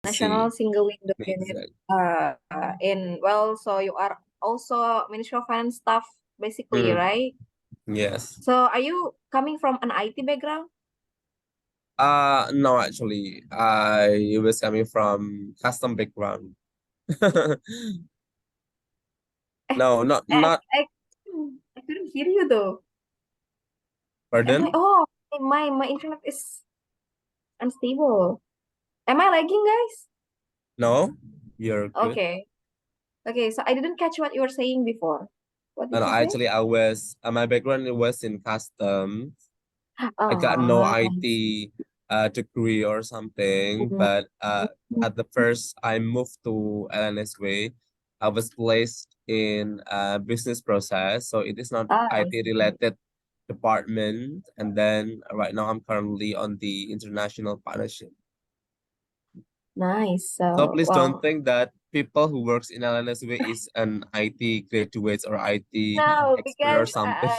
National see. Single Window Unit. Exactly. So you are also Ministry of Finance staff, basically, Mm, right? yes. So are you coming from an IT background? No, actually, I was coming from custom background. Eh, No, not I, not. I, I couldn't hear you though. Am I? Pardon? Oh, my internet is unstable. Am I lagging, guys? No, you're good. Okay. Okay, so I didn't catch what you were saying before. What No, did no, you say? actually, I was my background was in custom. I got no Oh, IT degree or something, mm, but at the first I moved to LNSW, I was placed in business process, so it is not I IT see. related department. And then right now I'm currently on the international partnership. Nice. So So, please don't well, think that people who works in LNSW is an IT graduate or IT no, expert or because something.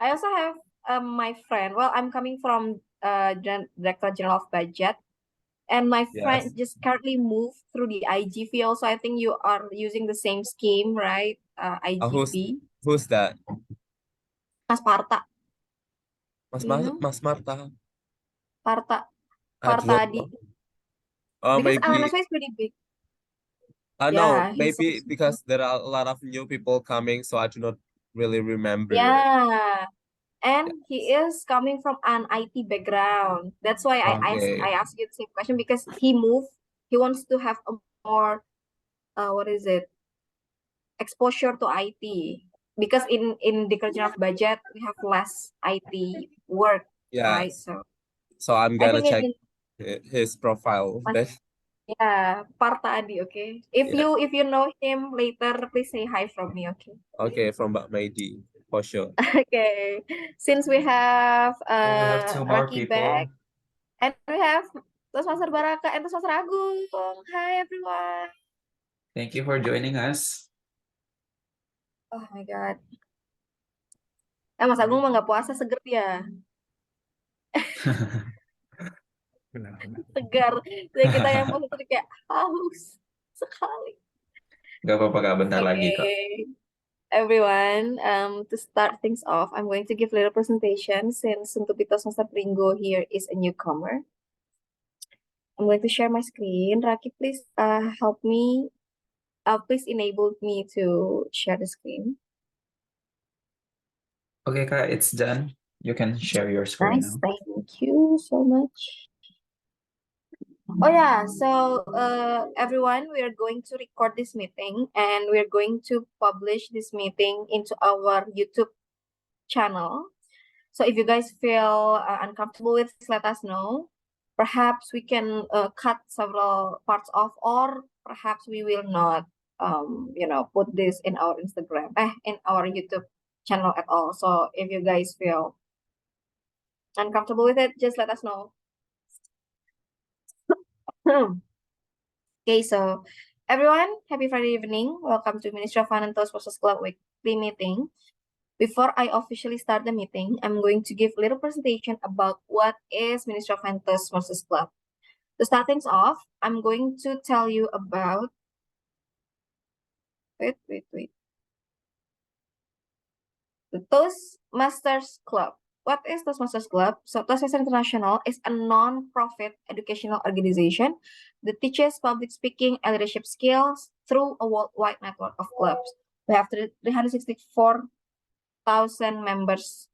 I also have my friend. Well, I'm coming from Director General of Budget, and my friend Yes. just currently moved through the IGV. Also, I think you are using the same scheme, right? Uh, who's IGV. who's that? Mas Parta, do you know? Mas Marta? Parta, I Parta don't Adi. know. Because Maybe LNSY is pretty big. no, Yeah, he's maybe also. because there are a lot of new people coming, so I do not really remember. Yeah, Yeah. and he is coming from an IT background. That's why I Okay. asked you the same question because he moved. He wants to have a more what is it, exposure to IT, because in the culture of budget we have less IT work, right? Yes. So So I'm I gonna think check his profile Mas, then. yeah, Parta Adi. Okay, Yeah. if you know him later, please say hi from me. Okay. Okay, from Mbak Maidi for sure. Okay. Since we have Okay, we have two more Rocky people. back and we have Toastmaster Baraka and Toastmaster Agung. Hi everyone. Thank you for joining us. Oh my God. Mas Agung mah nggak puasa, seger dia. Segar. Jadi kita yang puasa tuh kayak haus sekali. Gak apa-apa Kak, bentar lagi Kak. Okay. Everyone, to start things off, I'm going to give a little presentation since untuk Toastmaster Pringgo here is a newcomer. I'm going to share my screen. Raki, please help me. Please enable me to share the screen. Okay Kak, it's done. You can share your screen Nice, now. thank you so much. Oh yeah, so everyone, we are going to record this meeting and we are going to publish this meeting into our YouTube channel. So if you guys feel uncomfortable with this, let us know. Perhaps we can cut several parts off, or perhaps we will not, put this in our Instagram, in our YouTube channel at all. So if you guys feel uncomfortable with it, just let us know. Okay, so everyone, happy Friday evening. Welcome to Ministry of Finance Toastmasters Club weekly meeting. Before I officially start the meeting, I'm going to give a little presentation about what is Ministry of Finance Toastmasters Club. To start things off, I'm going to tell you about. Wait. The Toastmasters Club. What is Toastmasters Club? So Toastmasters International is a non-profit educational organization that teaches public speaking and leadership skills through a worldwide network of clubs. We have 364,000 members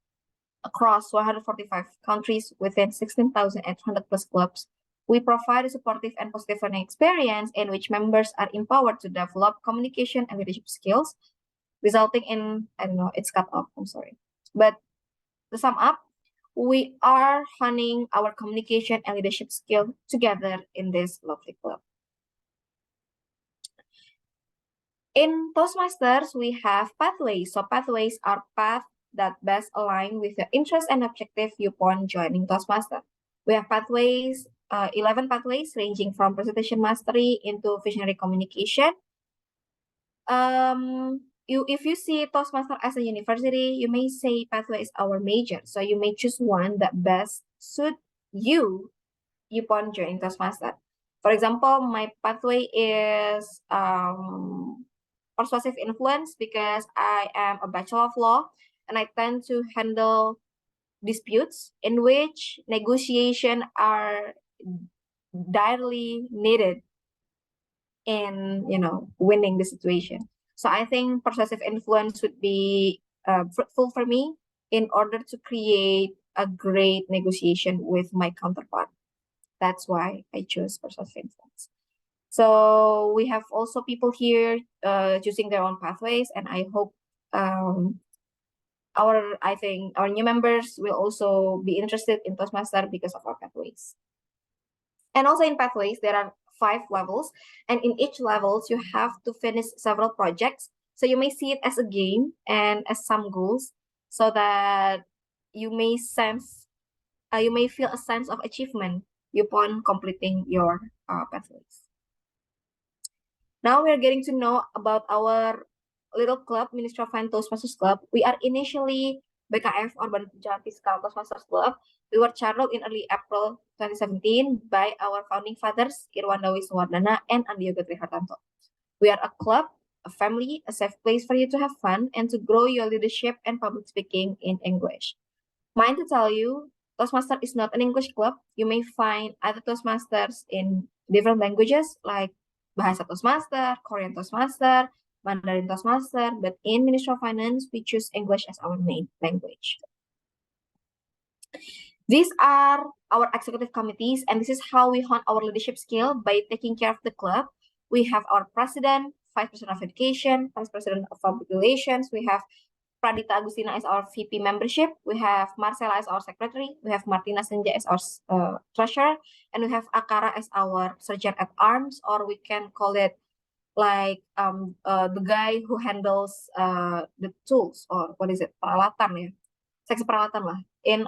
across 145 countries within 16,800 plus clubs. We provide a supportive and positive learning experience in which members are empowered to develop communication and leadership skills, resulting in, I don't know, it's cut off, I'm sorry. But to sum up, we are honing our communication and leadership skill together in this lovely club. In Toastmasters, we have pathways. So pathways are paths that best align with your interest and objective upon joining Toastmasters. We have pathways, 11 pathways ranging from presentation mastery into visionary communication. If you see Toastmaster as a university, you may say pathway is our major. So you may choose one that best suit you upon joining Toastmaster. For example, my pathway is persuasive influence because I am a Bachelor of Law and I tend to handle disputes in which negotiation are direly needed in winning the situation. So I think persuasive influence would be fruitful for me in order to create a great negotiation with my counterpart. That's why I chose persuasive influence. So we have also people here choosing their own pathways, and I hope I think our new members will also be interested in Toastmaster because of our pathways. And also in pathways, there are 5 levels, and in each levels, you have to finish several projects. So you may see it as a game and as some goals, so that you may feel a sense of achievement upon completing your pathways. Now we're getting to know about our little club, Ministry of Finance Toastmasters Club. We are initially BKF or Badan Penjahat Fiskal Toastmasters Club. We were chartered in early April 2017 by our founding fathers, Irwanda Wisnuwardana and Andi Yoga Trihartanto. We are a club, a family, a safe place for you to have fun and to grow your leadership and public speaking in English. Mind to tell you, Toastmaster is not an English club. You may find other Toastmasters in different languages like Bahasa Toastmaster, Korean Toastmaster, Mandarin Toastmaster, but in Ministry of Finance, we choose English as our main language. These are our executive committees, and this is how we hone our leadership skill by taking care of the club. We have our president, vice president of education, vice president of public relations. We have Pradita Agustina as our VP membership. We have Marcela as our secretary. We have Martina Senja as our treasurer. And we have Akara as our surgeon at arms, or we can call it like the guy who handles the tools, or what is it, peralatan ya. Seksi peralatan lah. In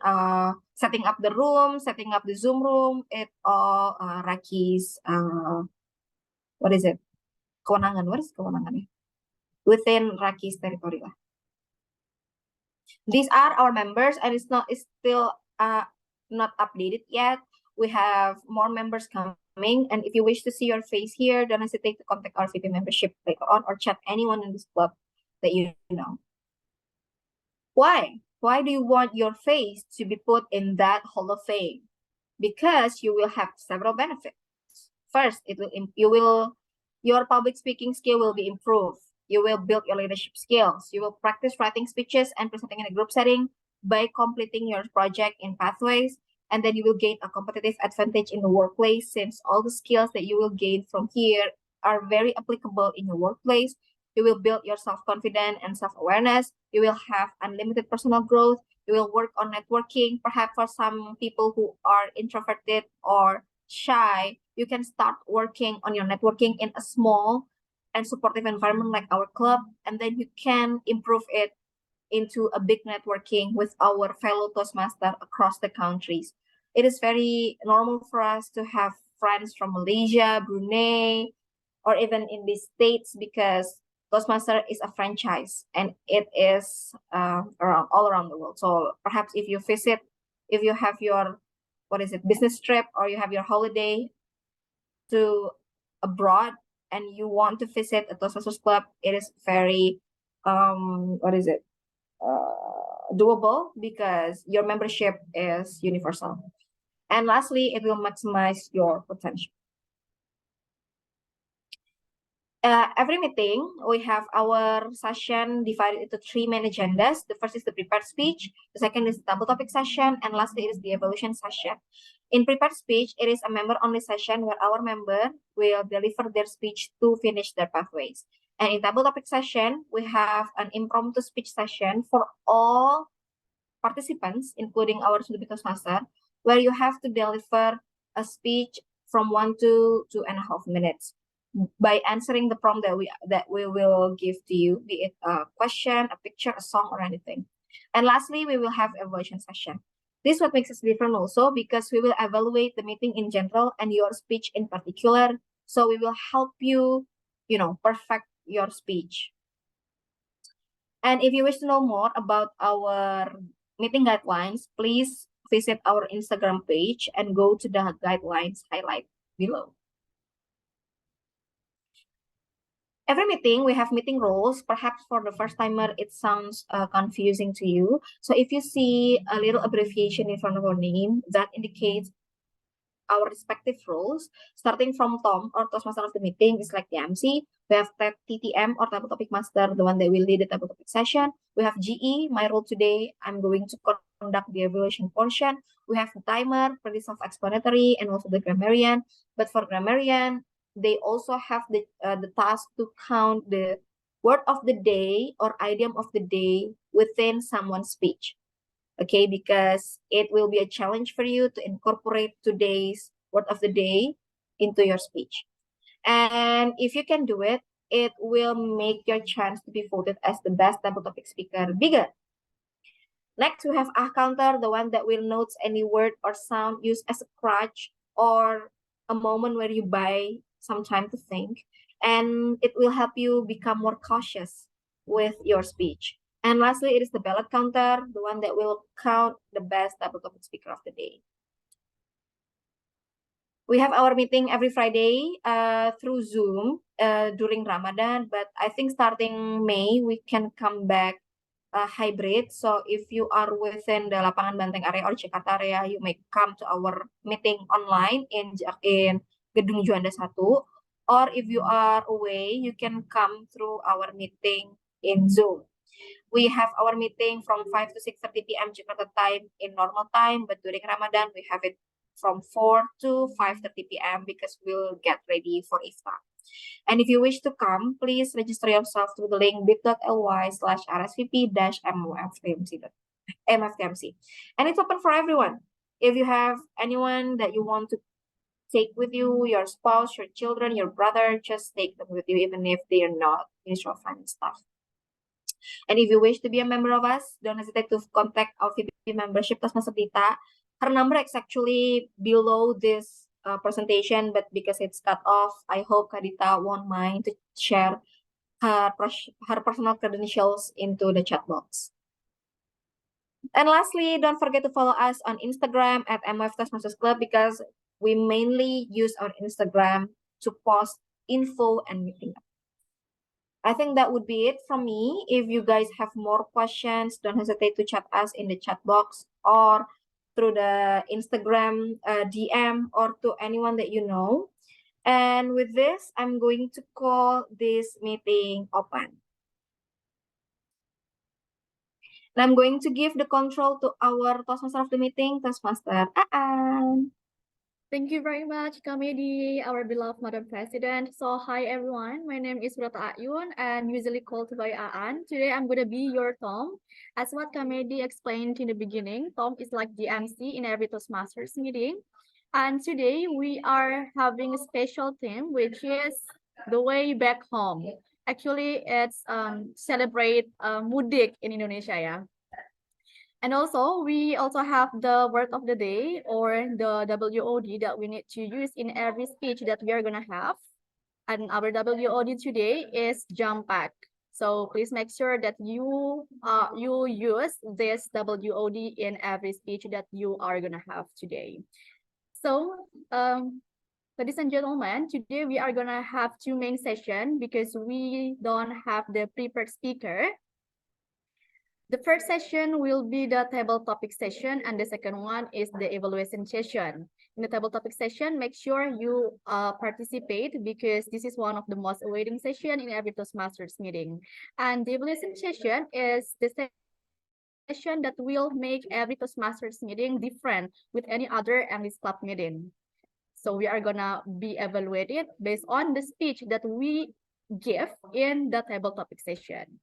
setting up the room, setting up the Zoom room, it all Raki's, what is it? Kewenangan. What is kewenangannya? Within Raki's territory lah. These are our members, and it's still not updated yet. We have more members coming, and if you wish to see your face here, don't hesitate to contact our VP membership later on or chat anyone in this club that you know. Why? Why do you want your face to be put in that Hall of Fame? Because you will have several benefits. First, your public speaking skill will be improved. You will build your leadership skills. You will practice writing speeches and presenting in a group setting by completing your project in pathways. And then you will gain a competitive advantage in the workplace, since all the skills that you will gain from here are very applicable in your workplace. You will build your self-confidence and self-awareness. You will have unlimited personal growth. You will work on networking. Perhaps for some people who are introverted or shy, you can start working on your networking in a small and supportive environment like our club, and then you can improve it into a big networking with our fellow Toastmasters across the countries. It is very normal for us to have friends from Malaysia, Brunei, or even in the States, because Toastmaster is a franchise and it is all around the world. So perhaps if you have your business trip, or you have your holiday to abroad and you want to visit a Toastmasters club, it is very doable because your membership is universal. And lastly, it will maximize your potential. Every meeting, we have our session divided into 3 main agendas. The first is the prepared speech, the second is the double topic session, and lastly is the evaluation session. In prepared speech, it is a member-only session where our member will deliver their speech to finish their pathways. And in double topic session, we have an impromptu speech session for all participants, including our Sudubit Toastmaster, where you have to deliver a speech from 1 to 2.5 minutes by answering the prompt that we will give to you, be it a question, a picture, a song, or anything. And lastly, we will have evaluation session. This is what makes us different also, because we will evaluate the meeting in general and your speech in particular. So we will help you, perfect your speech. And if you wish to know more about our meeting guidelines, please visit our Instagram page and go to the guidelines highlight below. Every meeting, we have meeting roles. Perhaps for the first timer, it sounds confusing to you. So if you see a little abbreviation in front of our name, that indicates our respective roles. Starting from Tom, or Toastmaster of the meeting, is like the MC. We have TTM, or Table Topic Master, the one that will lead the table topic session. We have GE, my role today, I'm going to conduct the evaluation portion. We have the timer, pretty self-explanatory, and also the grammarian. But for grammarian, they also have the task to count the word of the day or idiom of the day within someone's speech. Okay, because it will be a challenge for you to incorporate today's word of the day into your speech. And if you can do it, it will make your chance to be voted as the best table topic speaker bigger. Next, we have counter, the one that will note any word or sound used as a crutch or a moment where you buy some time to think. And it will help you become more cautious with your speech. And lastly, it is the ballot counter, the one that will count the best table topic speaker of the day. We have our meeting every Friday through Zoom during Ramadan, but I think starting May, we can come back hybrid. So if you are within the Lapangan Banteng area or Jakarta area, you may come to our meeting online in Gedung Juanda 1. Or if you are away, you can come through our meeting in Zoom. We have our meeting from 5 to 6:30 p.m. Jakarta time in normal time, but during Ramadan, we have it from 4 to 5:30 p.m. because we'll get ready for iftar. And if you wish to come, please register yourself through the link bit.ly/rsvp-mftmc. And it's open for everyone. If you have anyone that you want to take with you, your spouse, your children, your brother, just take them with you, even if they are not mutual friend stuff. And if you wish to be a member of us, don't hesitate to contact our VP membership, Toastmaster Dita. Her number is actually below this presentation, but because it's cut off, I hope Kadita won't mind to share her personal credentials into the chat box. And lastly, don't forget to follow us on Instagram at MF Toastmasters Club, because we mainly use our Instagram to post info and meeting. I think that would be it from me. If you guys have more questions, don't hesitate to chat us in the chat box or through the Instagram DM or to anyone that you know. And with this, I'm going to call this meeting open. And I'm going to give the control to our Toastmaster of the meeting, Toastmaster Aan. Thank you very much, Kamedi, our beloved Madam President. So, hi everyone, my name is Rata Ayun and usually called by Aan. Today, I'm going to be your Tom. As what Kamedi explained in the beginning, Tom is like the MC in every Toastmasters meeting. And today, we are having a special theme, which is the way back home. Actually, it's celebrate Mudik in Indonesia, yeah. And also, we also have the word of the day or the WOD that we need to use in every speech that we are going to have. And our WOD today is jump back. So please make sure that you use this WOD in every speech that you are going to have today. So, ladies and gentlemen, today we are going to have two main sessions because we don't have the prepared speaker. The first session will be the table topic session, and the second one is the evaluation session. In the table topic session, make sure you participate because this is one of the most awaiting session in every Toastmasters meeting. And the evaluation session is the session that will make every Toastmasters meeting different with any other English club meeting. So we are gonna be evaluated based on the speech that we give in the table topic session.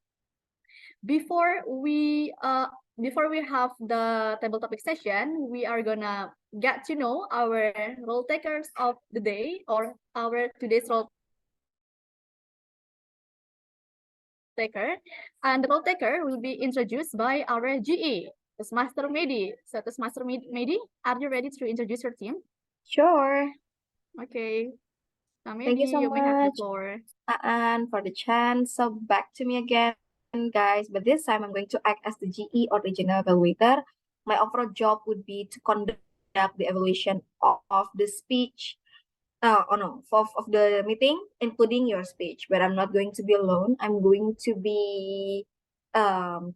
Before we have the table topic session, we are gonna get to know our role takers of the day or our today's role taker. And the role taker will be introduced by our GE, Toastmaster Medi. So Toastmaster Medi, are you ready to introduce your team? Sure. Okay. Thank you so you may have the much, floor. Aan, for the chance. So back to me again, guys. But this time I'm going to act as the GE or regional evaluator. My overall job would be to conduct the evaluation of the speech oh no, of the meeting, including your speech. But I'm not going to be alone. I'm going to be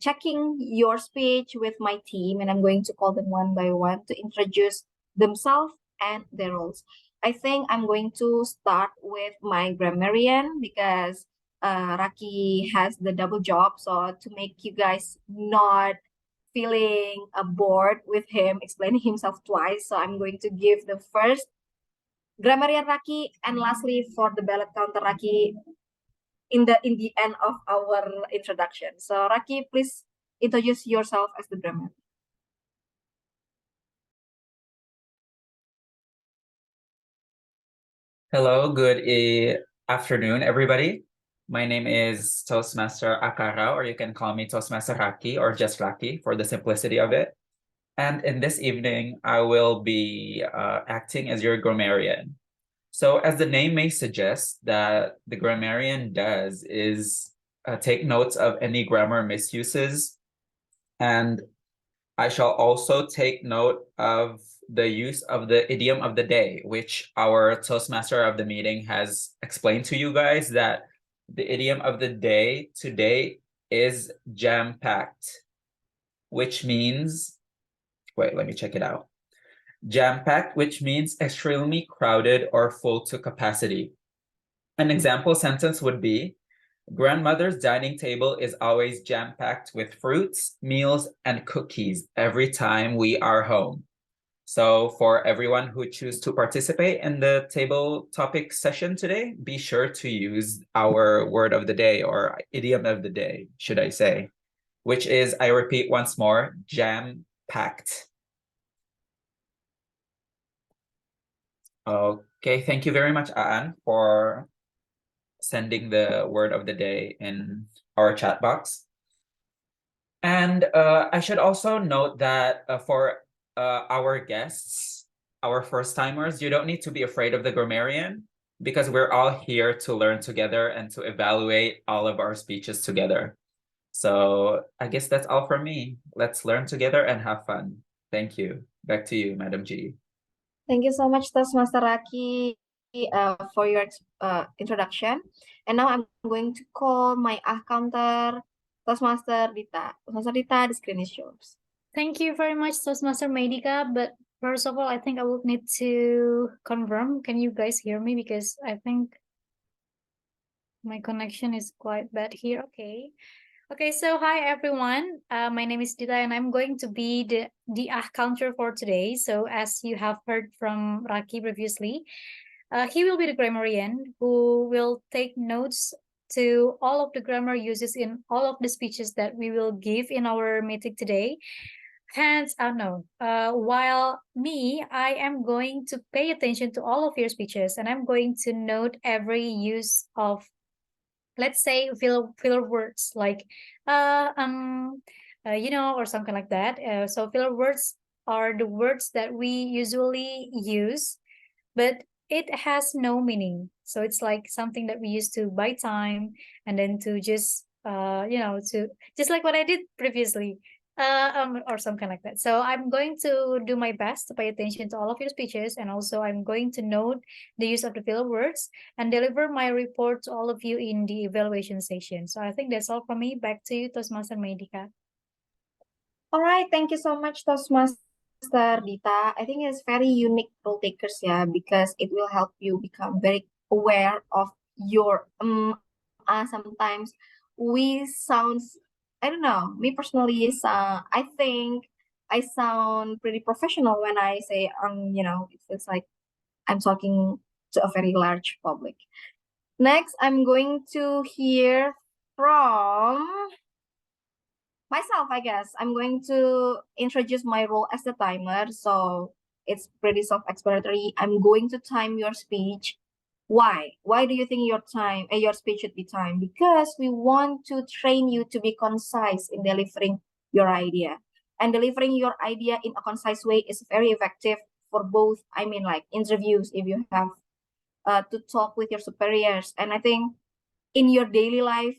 checking your speech with my team, and I'm going to call them one by one to introduce themselves and their roles. I think I'm going to start with my grammarian because Raki has the double job. So to make you guys not feeling bored with him explaining himself twice, so I'm going to give the first grammarian Raki, and lastly for the ballot counter Raki in the end of our introduction. So Raki, please introduce yourself as the grammar. Hello, good afternoon, everybody. My name is Toastmaster Akara, or you can call me Toastmaster Raki, or just Raki for the simplicity of it. And in this evening, I will be acting as your grammarian. So, as the name may suggest, that the grammarian does is take notes of any grammar misuses, and I shall also take note of the use of the idiom of the day, which our Toastmaster of the meeting has explained to you guys that the idiom of the day today is jam-packed, which means, wait, let me check it out. Jam-packed, which means extremely crowded or full to capacity. An example sentence would be, grandmother's dining table is always jam-packed with fruits, meals, and cookies every time we are home. So for everyone who choose to participate in the table topic session today, be sure to use our word of the day, or idiom of the day, should I say, which is, I repeat once more, jam-packed. Okay, thank you very much, Aan, for sending the word of the day in our chat box. And I should also note that for our guests, our first timers, you don't need to be afraid of the grammarian, because we're all here to learn together and to evaluate all of our speeches together. So I guess that's all from me. Let's learn together and have fun. Thank you. Back to you, Madam G. Thank you so much, Toastmaster Raki, for your introduction. And now I'm going to call my counter, Toastmaster Dita. Toastmaster Dita, the screen is yours. Thank you very much, Toastmaster Medika. But first of all, I think I will need to confirm. Can you guys hear me? Because I think my connection is quite bad here. Okay. Okay, so hi everyone. My name is Dita and I'm going to be the counter for today. So as you have heard from Raki previously, he will be the grammarian who will take notes to all of the grammar uses in all of the speeches that we will give in our meeting today. Hence, no. While me, I am going to pay attention to all of your speeches and I'm going to note every use of, let's say, filler words like or something like that. So filler words are the words that we usually use, but it has no meaning. So it's like something that we use to buy time and then to just to just like what I did previously. Or something like that. So I'm going to do my best to pay attention to all of your speeches, and also I'm going to note the use of the filler words and deliver my report to all of you in the evaluation session. So I think that's all from me. Back to you, Toastmaster Medika. All right, thank you so much, Toastmaster Dita. I think it's very unique role takers, yeah, because it will help you become very aware of your sometimes we sounds, I don't know, me personally is I think I sound pretty professional when I say it feels like I'm talking to a very large public. Next, I'm going to hear from myself, I guess. I'm going to introduce my role as the timer. So it's pretty self-explanatory. I'm going to time your speech. Why? Why do you think your speech should be timed? Because we want to train you to be concise in delivering your idea. And delivering your idea in a concise way is very effective for both, I mean, like interviews, if you have to talk with your superiors. And I think in your daily life,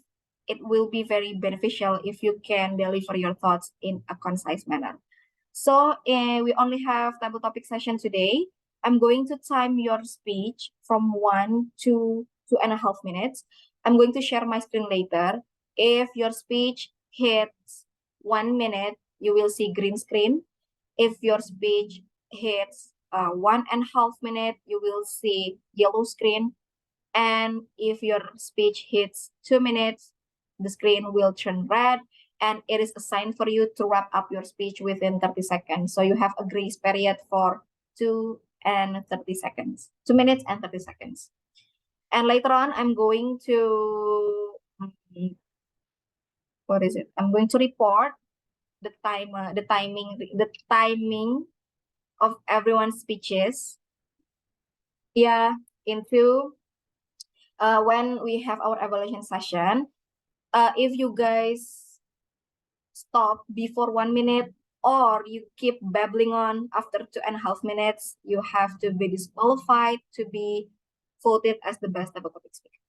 it will be very beneficial if you can deliver your thoughts in a concise manner. So we only have table topic session today. I'm going to time your speech from 1 to 2.5 minutes. I'm going to share my screen later. If your speech hits 1 minute, you will see green screen. If your speech hits 1.5 minute, you will see yellow screen. And if your speech hits 2 minutes, the screen will turn red, and it is a sign for you to wrap up your speech within 30 seconds. So you have a grace period for 2 minutes and 30 seconds. And later on, I'm going to, what is it? I'm going to report the timing of everyone's speeches. Yeah, into when we have our evaluation session. If you guys stop before 1 minute or you keep babbling on after 2.5 minutes, you have to be disqualified to be voted as the best table topic speaker.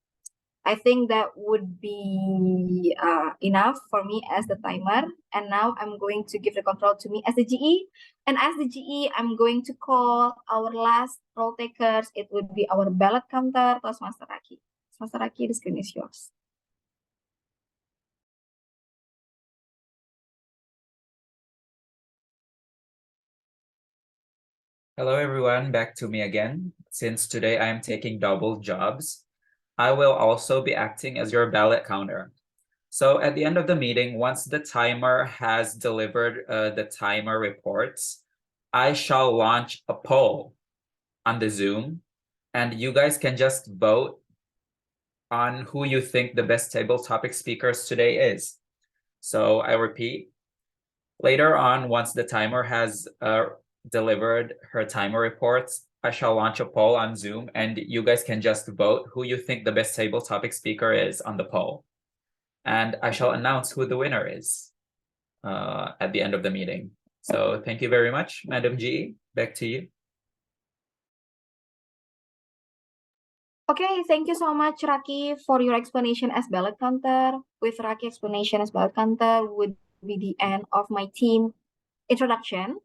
I think that would be enough for me as the timer. And now I'm going to give the control to me as the GE. And as the GE, I'm going to call our last role takers. It would be our ballot counter, Toastmaster Raki. Toastmaster Raki, the screen is yours. Hello, everyone. Back to me again. Since today I am taking double jobs, I will also be acting as your ballot counter. So at the end of the meeting, once the timer has delivered the timer reports, I shall launch a poll on the Zoom, and you guys can just vote on who you think the best table topic speakers today is. So I repeat, later on, once the timer has delivered her timer reports, I shall launch a poll on Zoom, and you guys can just vote who you think the best table topic speaker is on the poll. And I shall announce who the winner is at the end of the meeting. So thank you very much, Madam G. Back to you. Okay, thank you so much, Raki, for your explanation as ballot counter. With Raki explanation as ballot counter would be the end of my team introduction.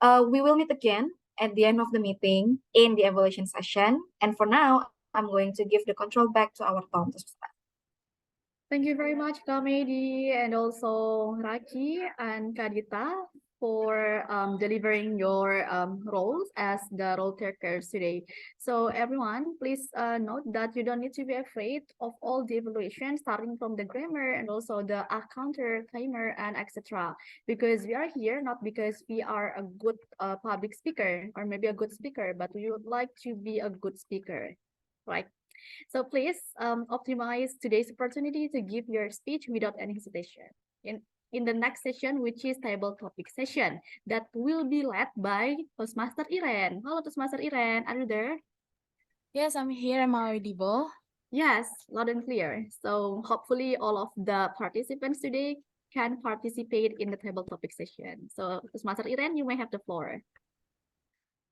We will meet again at the end of the meeting in the evaluation session. And for now, I'm going to give the control back to our Tom to start. Thank you very much, Kamedi, and also Raki and Kadita for delivering your roles as the role takers today. So everyone, please note that you don't need to be afraid of all the evaluation, starting from the grammar and also the counter, timer, and etc. Because we are here not because we are a good public speaker or maybe a good speaker, but we would like to be a good speaker, right? So please optimize today's opportunity to give your speech without any hesitation. In the next session, which is table topic session, that will be led by Toastmaster Iren. Hello, Toastmaster Iren, are you there? Yes, I'm here. Am I audible? Yes, loud and clear. So hopefully all of the participants today can participate in the table topic session. So Toastmaster Iren, you may have the floor.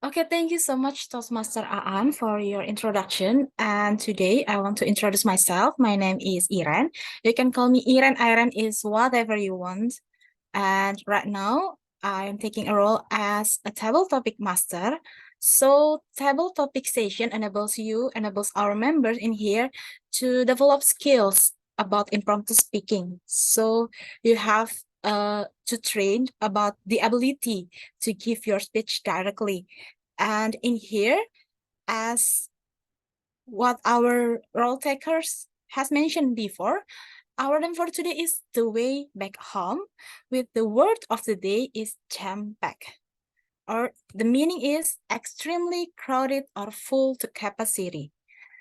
Okay, thank you so much, Toastmaster Aan, for your introduction. And today I want to introduce myself. My name is Iren. You can call me Iren. Iren is whatever you want. And right now, I am taking a role as a table topic master. So table topic session enables our members in here to develop skills about impromptu speaking. So you have to train about the ability to give your speech directly. And in here, as what our role takers has mentioned before, our name for today is The Way Back Home, with the word of the day is jam-packed, or the meaning is extremely crowded or full to capacity.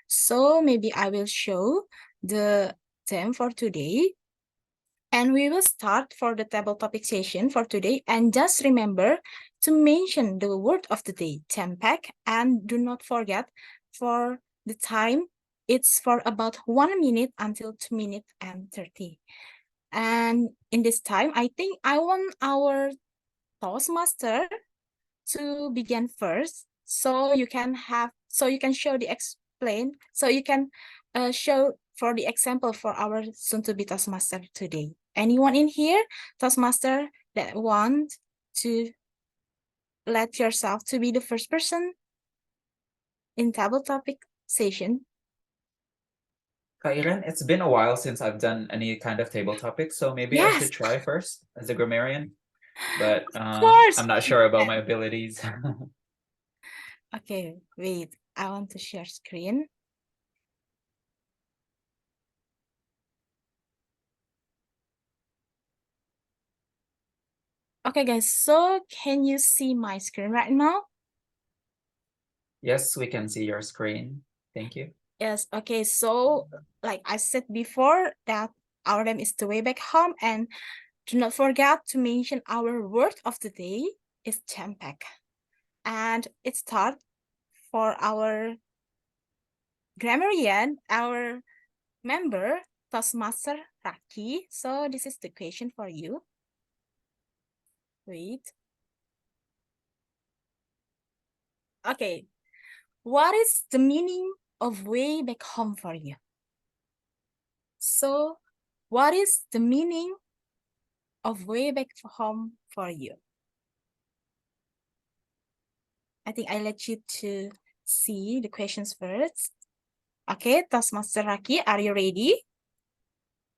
So maybe I will show the theme for today. And we will start for the table topic session for today. And just remember to mention the word of the day, jam-packed, and do not forget for the time, it's for about 1 minute until 2 minutes and 30. And in this time, I think I want our Toastmaster to begin first, so you can show the show for the example for our soon-to-be Toastmaster today. Anyone in here, Toastmaster, that want to let yourself to be the first person? in table topic session? Iren, it's been a while since I've done any kind of table topic, so maybe I should Yes, try first as a grammarian. But of course. I'm not sure about my abilities. Okay, wait. I want to share screen. Okay, guys. So can you see my screen right now? Yes, we can see your screen. Thank you. Yes. Okay. So, like I said before, that our name is the way back home, and do not forget to mention our word of the day is jam-pack, and it starts for our grammarian, our member Toastmaster Raki. So this is the question for you. Wait. Okay. What is the meaning of way back home for you? So, what is the meaning of way back home for you? I think I let you to see the questions first. Okay, Toastmaster Raki, are you ready?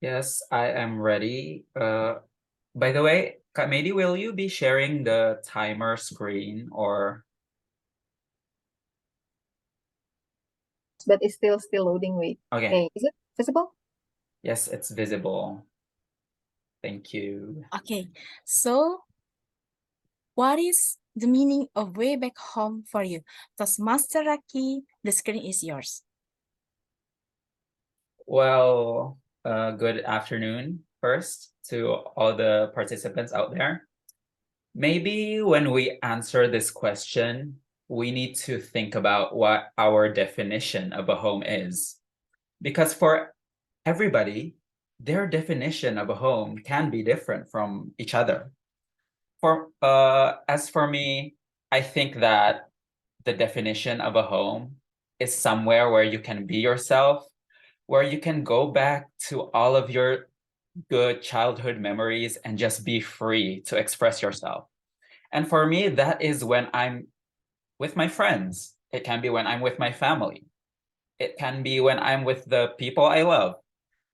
Yes, I am ready. By the way, Kak Medi, will you be sharing the timer screen or? But it's still loading. Wait. Okay, Okay, is it visible? yes, it's visible. Thank you. Okay, so what is the meaning of way back home for you? Toastmaster Raki, the screen is yours. Well, good afternoon first to all the participants out there. Maybe when we answer this question, we need to think about what our definition of a home is. Because for everybody, their definition of a home can be different from each other. As for me, I think that the definition of a home is somewhere where you can be yourself, where you can go back to all of your good childhood memories and just be free to express yourself. And for me, that is when I'm with my friends. It can be when I'm with my family. It can be when I'm with the people I love.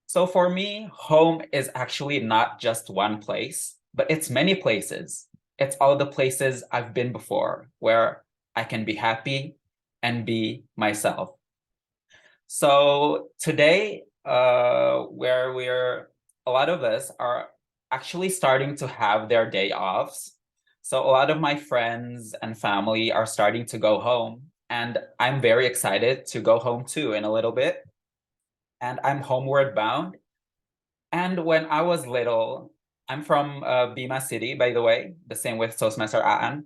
So for me, home is actually not just one place, but it's many places. It's all the places I've been before where I can be happy and be myself. So today, where a lot of us are actually starting to have their day offs. So a lot of my friends and family are starting to go home, and I'm very excited to go home too in a little bit. And I'm homeward bound. And when I was little, I'm from Bima City, by the way, the same with Toastmaster Aan.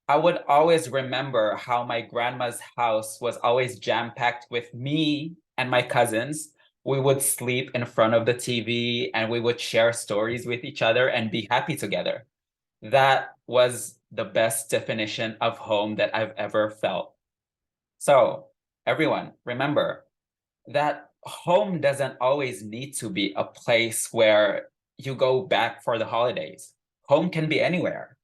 I would always remember how my grandma's house was always jam-packed with me and my cousins. We would sleep in front of the TV and we would share stories with each other and be happy together. That was the best definition of home that I've ever felt. So, everyone, remember that home doesn't always need to be a place where you go back for the holidays. Home can be anywhere.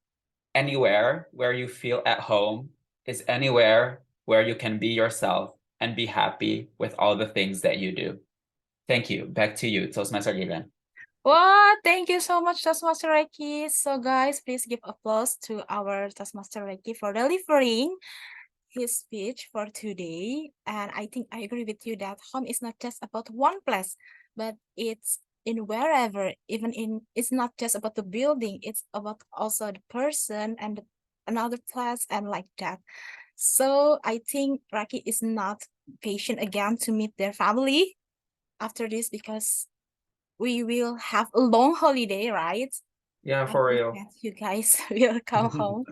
Anywhere where you feel at home is anywhere where you can be yourself and be happy with all the things that you do. Thank you. Back to you, Toastmaster Gilan. Wow, thank you so much, Toastmaster Reiki. So guys, please give applause to our Toastmaster Reiki for delivering his speech for today. And I think I agree with you that home is not just about one place, but it's in wherever, even in, it's not just about the building, it's about also the person and another place and like that. So I think Raki is not patient again to meet their family after this because we will have a long holiday, right? Yeah, I for hope real. that you guys will come home.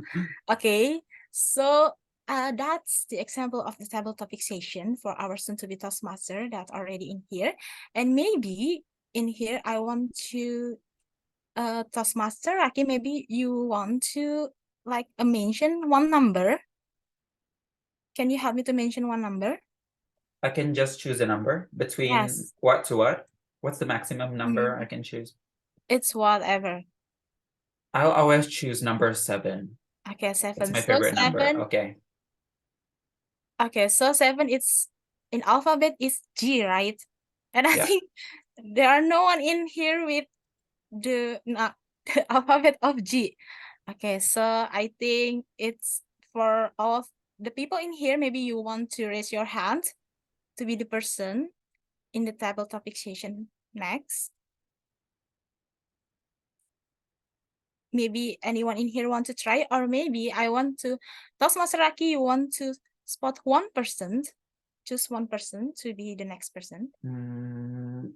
Okay, so that's the example of the table topic session for our soon-to-be Toastmaster that's already in here. And maybe in here, I want to, Toastmaster, Raki, maybe you want to like mention one number. Can you help me to mention one number? I can just choose a number between Yes. what to what? What's the maximum number I can choose? It's whatever. I'll always choose number 7. Okay, 7. It's my So favorite number. 7. Okay. Okay, so 7 it's in alphabet is G, right? And I Yeah. think there are no one in here with the the alphabet of G. Okay, so I think it's for all of the people in here, maybe you want to raise your hand to be the person in the table topic session next. Maybe anyone in here want to try, or maybe I want to, Toastmaster Raki, you want to spot 1%, choose 1% to be the next person.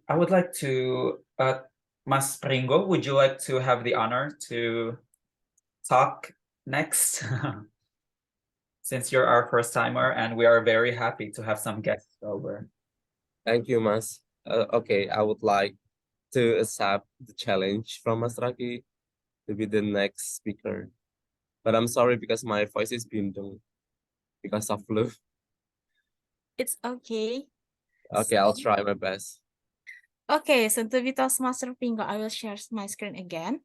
I would like to, Mas Pringo, would you like to have the honor to talk next? Since you're our first timer and we are very happy to have some guests over. Thank you, Mas. Okay, I would like to accept the challenge from Mas Raki to be the next speaker. But I'm sorry because my voice is bindung because of flu. It's okay. Okay, I'll So- try my best. Okay, so to be Toastmaster Pingo, I will share my screen again.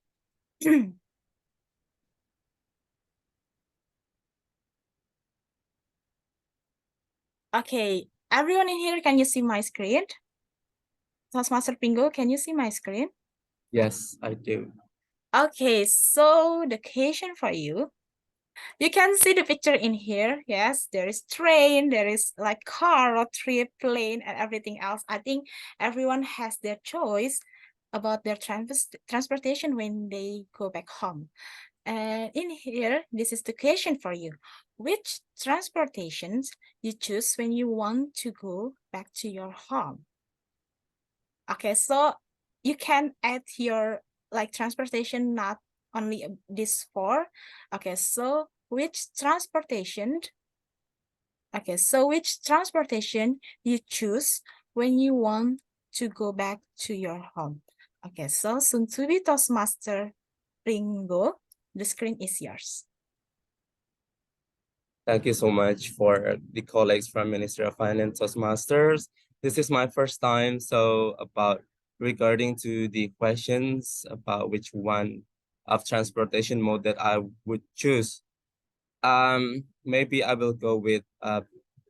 Okay, everyone in here, can you see my screen? Toastmaster Pingo, can you see my screen? Yes, I do. Okay, so the question for you, you can see the picture in here. Yes, there is train, there is like car, road trip, plane, and everything else. I think everyone has their choice about their transportation when they go back home. And in here, this is the question for you. Which transportations you choose when you want to go back to your home? Okay, so you can add your like transportation, not only this four. Okay, so which transportation? Okay, so which transportation you choose when you want to go back to your home? Okay, so soon to be Toastmaster Ringo, the screen is yours. Thank you so much for the colleagues from Ministry of Finance Toastmasters. This is my first time, so about regarding to the questions about which one of transportation mode that I would choose. Maybe I will go with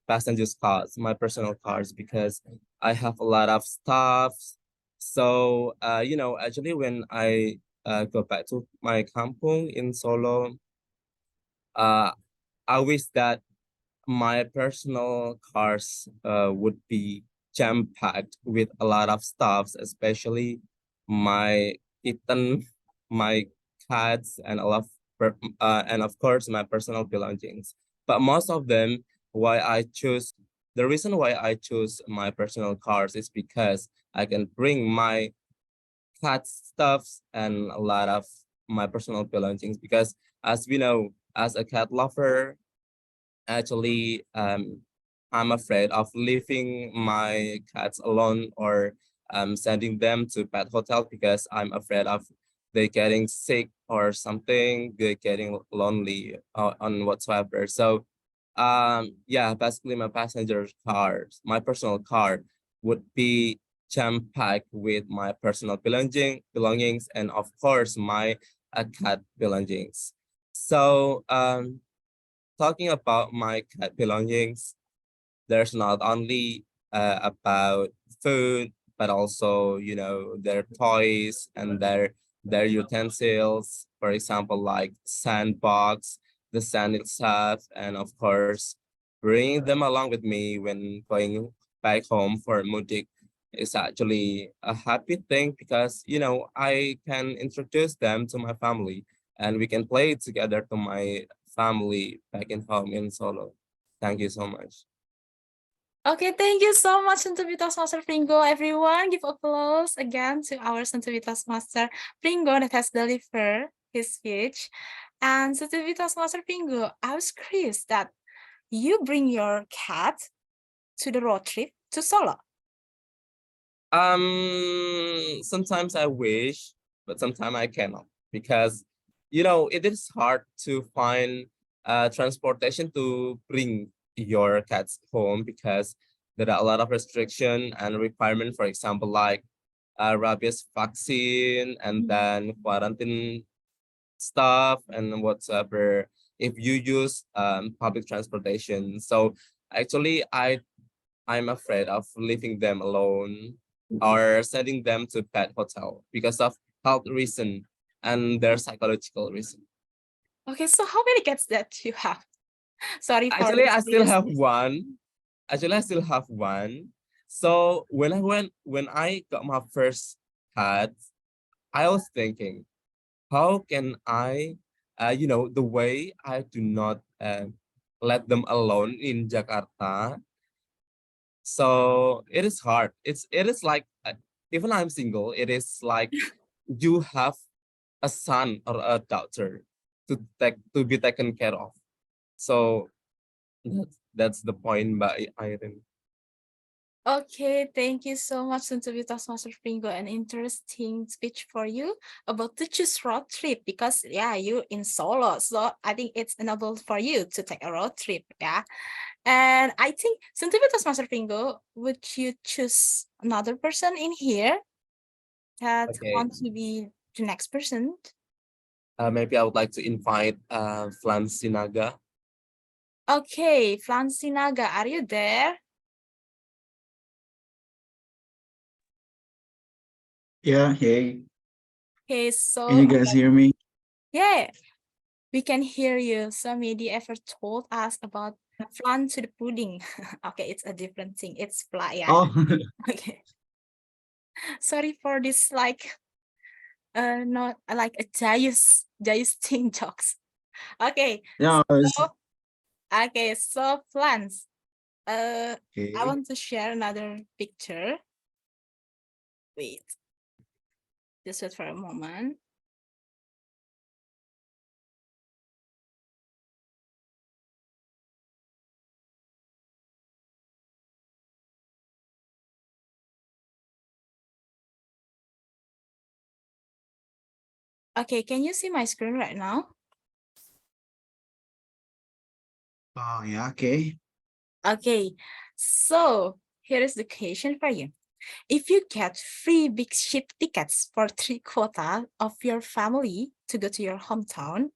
passengers cars, my personal cars, because I have a lot of stuff. So actually when I go back to my kampung in Solo, uh I wish that my personal cars would be jam-packed with a lot of stuffs, especially my kitten, my cats, and a lot of and of course my personal belongings. But most of them, the reason why I choose my personal cars is because I can bring my cat stuffs and a lot of my personal belongings. Because as we know, as a cat lover, actually I'm afraid of leaving my cats alone or sending them to pet hotel because I'm afraid of they getting sick or something, they getting lonely on whatsoever. So yeah, basically my passenger cars, my personal car would be jam-packed with my personal belongings and of course my cat belongings. So talking about my cat belongings, there's not only about food, but also, their toys and their utensils, for example, like sandbox, the sand itself, and of course, bringing them along with me when going back home for Mudik is actually a happy thing because, I can introduce them to my family and we can play together to my family back in home in Solo. Thank you so much. Okay, thank you so much, Santuvitas Master Pringo. Everyone, give applause again to our Santuvitas Master Pringo that has delivered his speech. And Santuvitas Master Pringo, I was curious that you bring your cat to the road trip to Solo. Sometimes I wish, but sometimes I cannot because, it is hard to find transportation to bring your cats home because there are a lot of restriction and requirement, for example, like rabies vaccine and then quarantine stuff and whatsoever if you use public transportation. So Actually, I'm afraid of leaving them alone or sending them to pet hotel because of health reason and their psychological reason. Okay, so how many cats that you have? Sorry for Actually, this I still have seriousness. one. Actually, I still have one. So when I got my first cat, I was thinking, how can I, the way I do not let them alone in Jakarta. So it is hard. It is like even I'm single, it is like you have a son or a daughter to be taken care of. So that's the point by Irene. Okay, thank you so much, Suntubi Toastmaster Pringo. An interesting speech for you about to choose road trip because yeah, you in solo. So I think it's enough for you to take a road trip. Yeah. And I think Suntubi Toastmaster Pringo, would you choose another person in here that Okay. want to be the next person? Maybe I would like to invite Flan Sinaga. Okay, Flansinaga, are you there? Yeah, hey, Okay, can so you guys hear me? yeah, we can hear you. So Mehdi ever told us about flan to the pudding. Okay, it's a different thing. It's fly, yeah. Oh, Okay. Sorry for this, like, not like a Jayus thing jokes. Okay, yeah, so okay, so plants. I okay. want to share another picture. Wait, just wait for a moment. Okay, can you see my screen right now? Oh, yeah, okay. Okay, so here is the question for you. If you get free big ship tickets for 3 quota of your family to go to your hometown,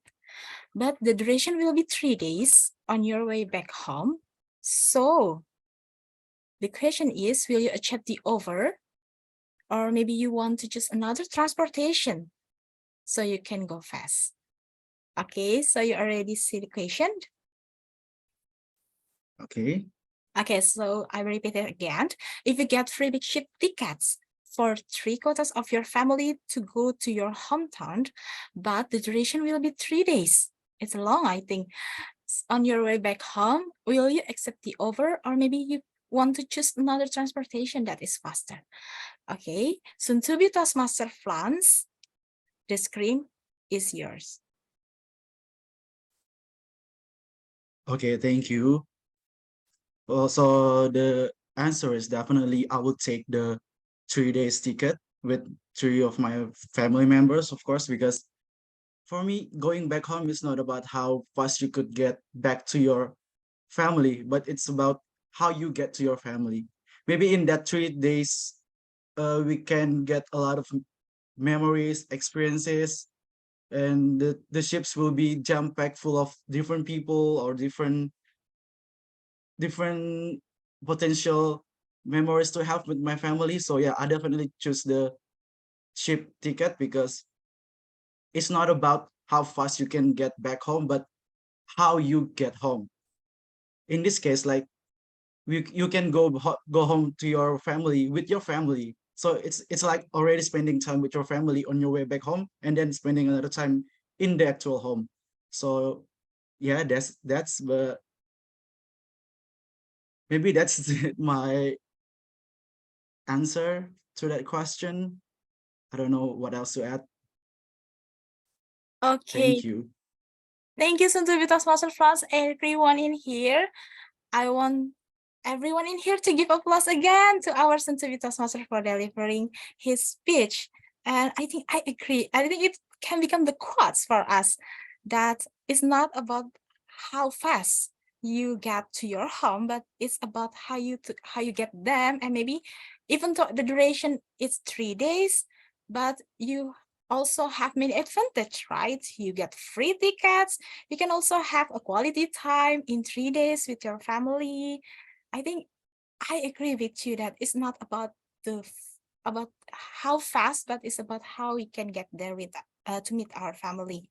but the duration will be 3 days on your way back home. So the question is, will you accept the offer? Or maybe you want to choose another transportation so you can go fast. Okay, so you already see the question? Okay. Okay, so I will repeat it again. If you get free big ship tickets for 3 quotas of your family to go to your hometown, but the duration will be 3 days. It's long, I think. On your way back home, will you accept the offer, or maybe you want to choose another transportation that is faster? Okay, soon to be Toastmaster Flans, the screen is yours. Okay, thank you. Well, so the answer is definitely I would take the 3 days ticket with three of my family members, of course, because for me, going back home is not about how fast you could get back to your family, but it's about how you get to your family. Maybe in that 3 days, we can get a lot of memories, experiences, and the ships will be jam packed full of different people or different potential memories to have with my family. So yeah, I definitely choose the ship ticket because it's not about how fast you can get back home, but how you get home. In this case, like you can go home to your family with your family. So it's like already spending time with your family on your way back home, and then spending another time in the actual home. So yeah, that's the maybe that's my answer to that question. I don't know what else to add. Okay, Thank you. thank you, soon to be Toastmaster Flans, everyone in here. I want everyone in here to give applause again to our Sensitivity Toastmaster for delivering his speech. And I think I agree. I think it can become the quotes for us that it's not about how fast you get to your home, but it's about how you get them. And maybe even though the duration is 3 days, but you also have many advantage, right? You get free tickets. You can also have a quality time in 3 days with your family. I think I agree with you that it's not about about how fast, but it's about how we can get there with to meet our family.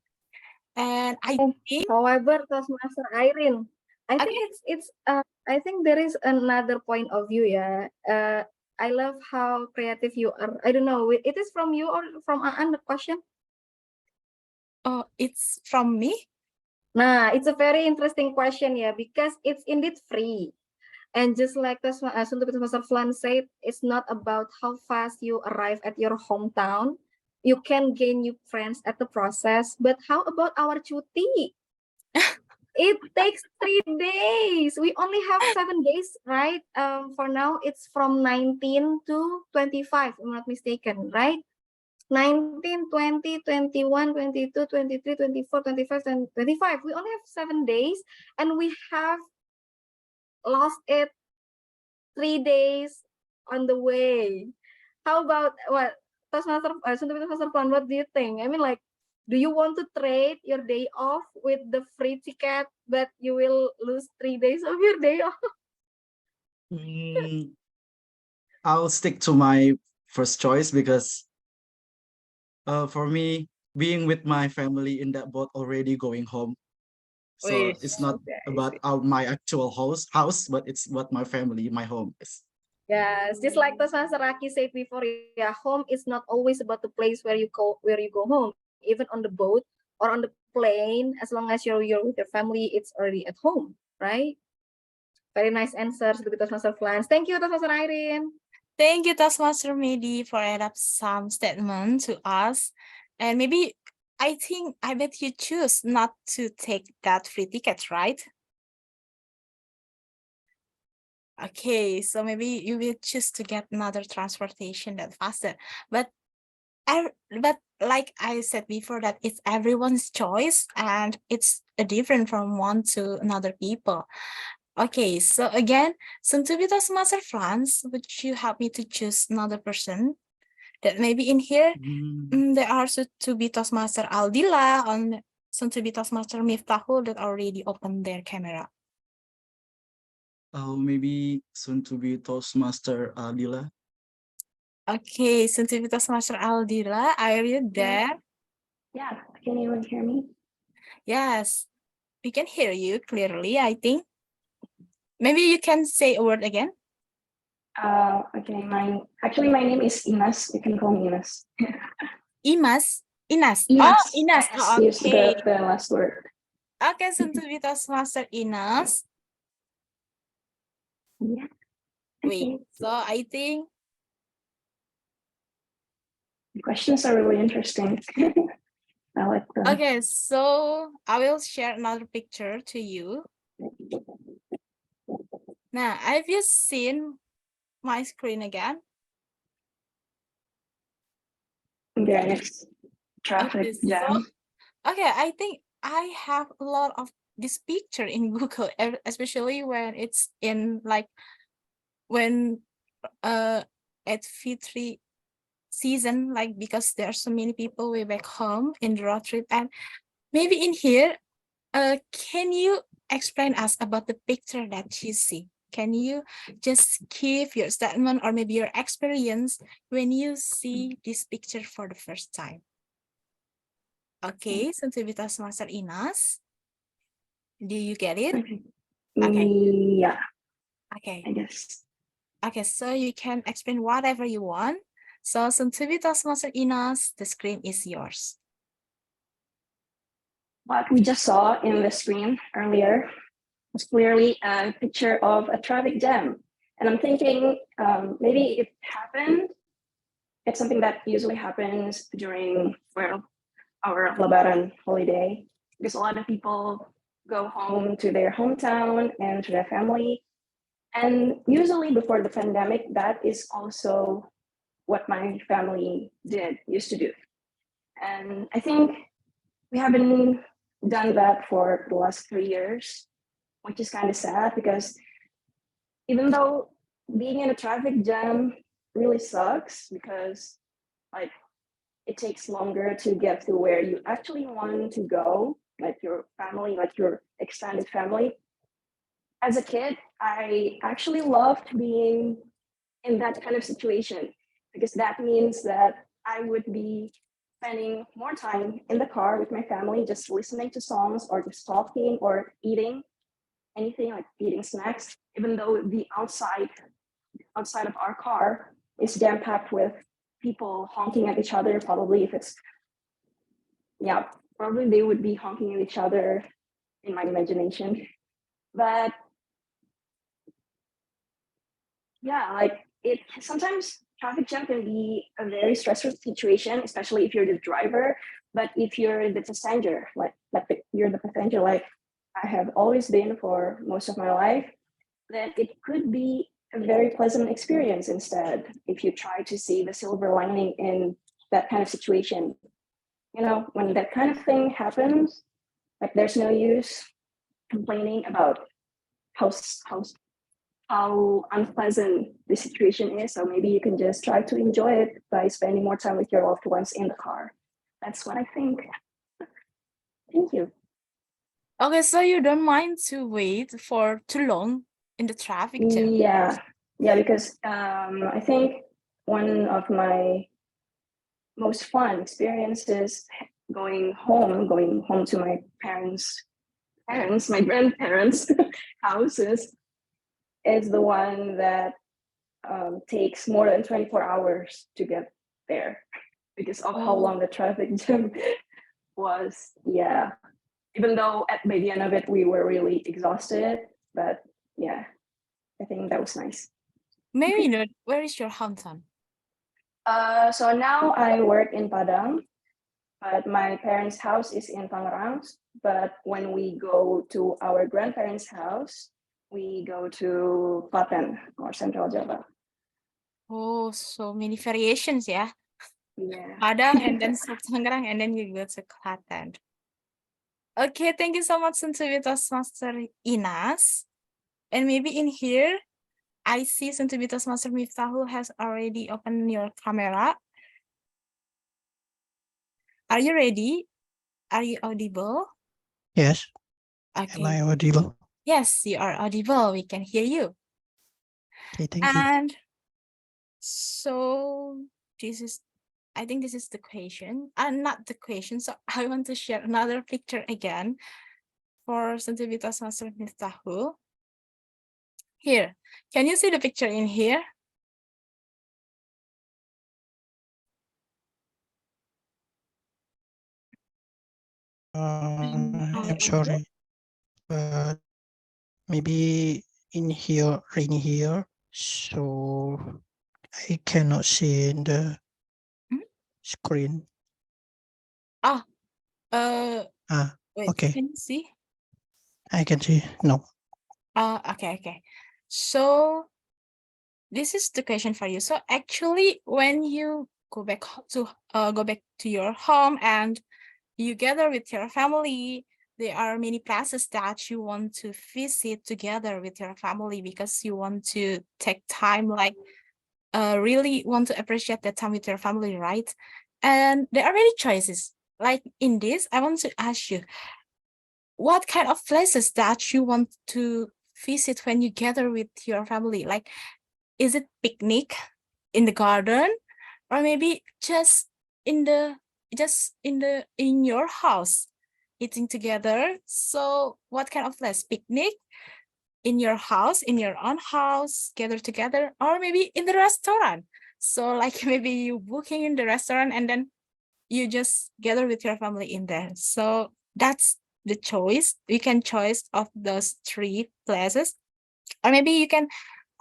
And I think However, Toastmaster Irene, I think okay, I think there is another point of view, yeah. I love how creative you are. I don't know, it is from you or from Aan the question? oh, it's from me. Nah, it's a very interesting question, yeah, because it's indeed free. And just like Toastmaster Flan said, it's not about how fast you arrive at your hometown. You can gain new friends at the process, but how about our cuti? It takes 3 days. We only have 7 days, right? For now, it's from 19 to 25, if I'm not mistaken, right? 19, 20, 21, 22, 23, 24, 25, and 25. We only have 7 days, and we have lost it 3 days on the way. How about what? Toastmaster Plan, what do you think? I mean, like, do you want to trade your day off with the free ticket, but you will lose 3 days of your day off? Mm, I'll stick to my first choice because for me, being with my family in that boat already going home. So Wish. it's not Okay, I about see. my actual house, but it's what my family, my home is. Yes, just like Toastmaster Raki said before, yeah, home is not always about the place where you go home. Even on the boat or on the plane, as long as you're with your family, it's already at home, right? Very nice answers with Toastmaster Plans. Thank you, Toastmaster Irene. Thank you, Taskmaster Medi, for add up some statement to us. And maybe I bet you choose not to take that free ticket, right? Okay, so maybe you will choose to get another transportation that faster. But but like I said before, that it's everyone's choice and it's different from one to another people. Okay, so again, since to be Toastmaster France, would you help me to choose another person that maybe in here there are to be Toastmaster Aldila and soon to be Toastmaster Miftahul that already opened their camera. Oh, maybe soon to be Toastmaster Adila. Okay, soon to be Toastmaster Aldila, are you there? Yeah, can you hear me? Yes, we can hear you clearly, I think. Maybe you can say a word again. Okay, my name is Inas. You can call me Inas. Inas. Oh, Inas. Inas. I just Oh, used okay. the last word. Okay, soon to be Toastmaster Inas. Yeah. Wait, Okay. so I think The questions are really interesting. I like them. okay, so I will share another picture to you. Now, have you seen my screen again? There is traffic Okay, jam. okay, I think I have a lot of this picture in Google, especially when it's in like when at Fitri season, like because there are so many people way back home in the road trip, and maybe in here, can you explain us about the picture that you see? Can you just give your statement or maybe your experience when you see this picture for the first time? Okay, Sensitivitas Master Inas, do you get it? Okay. Okay, Yeah, okay, I guess. okay. So you can explain whatever you want. So Sensitivitas Master Inas, the screen is yours. What we just saw in the screen earlier was clearly a picture of a traffic jam. And I'm thinking maybe it happened. It's something that usually happens during our Lebaran holiday because a lot of people go home to their hometown and to their family. And usually before the pandemic, that is also what my family used to do. And I think we haven't done that for the last 3 years, which is kind of sad because even though being in a traffic jam really sucks because like it takes longer to get to where you actually want to go, like your family, like your extended family. As a kid, I actually loved being in that kind of situation because that means that I would be spending more time in the car with my family, just listening to songs or just talking or eating anything like eating snacks, even though the outside of our car is jam packed with people honking at each other. Probably if it's, yeah, probably they would be honking at each other in my imagination. But yeah, like it sometimes traffic jam can be a very stressful situation, especially if you're the driver. But if you're the passenger, you're the passenger, like I have always been for most of my life, then it could be a very pleasant experience instead if you try to see the silver lining in that kind of situation. You know, when that kind of thing happens, like there's no use complaining about how how unpleasant the situation is. So maybe you can just try to enjoy it by spending more time with your loved ones in the car. That's what I think. Thank you. Okay, so you don't mind to wait for too long in the traffic jam? Yeah, because I think one of my most fun experiences going home to my my grandparents' houses is the one that takes more than 24 hours to get there because of how long the traffic jam was. Yeah, even though by the end of it we were really exhausted, but yeah, I think that was nice. Maybe not. Where is your hometown? So now I work in Padang, but my parents' house is in Tangerang. But when we go to our grandparents' house, we go to Klaten or Central Java. Oh, so many variations, yeah. Yeah. Padang and then Tangerang and then you go to Klaten. Okay, thank you so much, Toastmaster Inas. And maybe in here, I see Toastmaster Miftahu has already opened your camera. Are you ready? Are you audible? Yes. Okay. Am I audible? Yes, you are audible. We can hear you. Okay, thank you. And so I think this is the question. Not the question. So I want to share another picture again for Toastmaster Miftahu. Here, can you see the picture in here? I'm sorry, but maybe in here, here, so I cannot see in the screen. Wait, okay. can you see? I can see. No. Okay. So this is the question for you. So actually, when you go back to your home and you gather with your family, there are many places that you want to visit together with your family because you want to take time, like really want to appreciate that time with your family, right? And there are many choices. Like in this, I want to ask you, what kind of places that you want to visit when you gather with your family? Like, is it picnic in the garden, or maybe just in your house eating together? So what kind of place? Picnic in your house, in your own house, gather together, or maybe in the restaurant? So like maybe you booking in the restaurant and then you just gather with your family in there. So that's the choice. You can choose of those three places, or maybe you can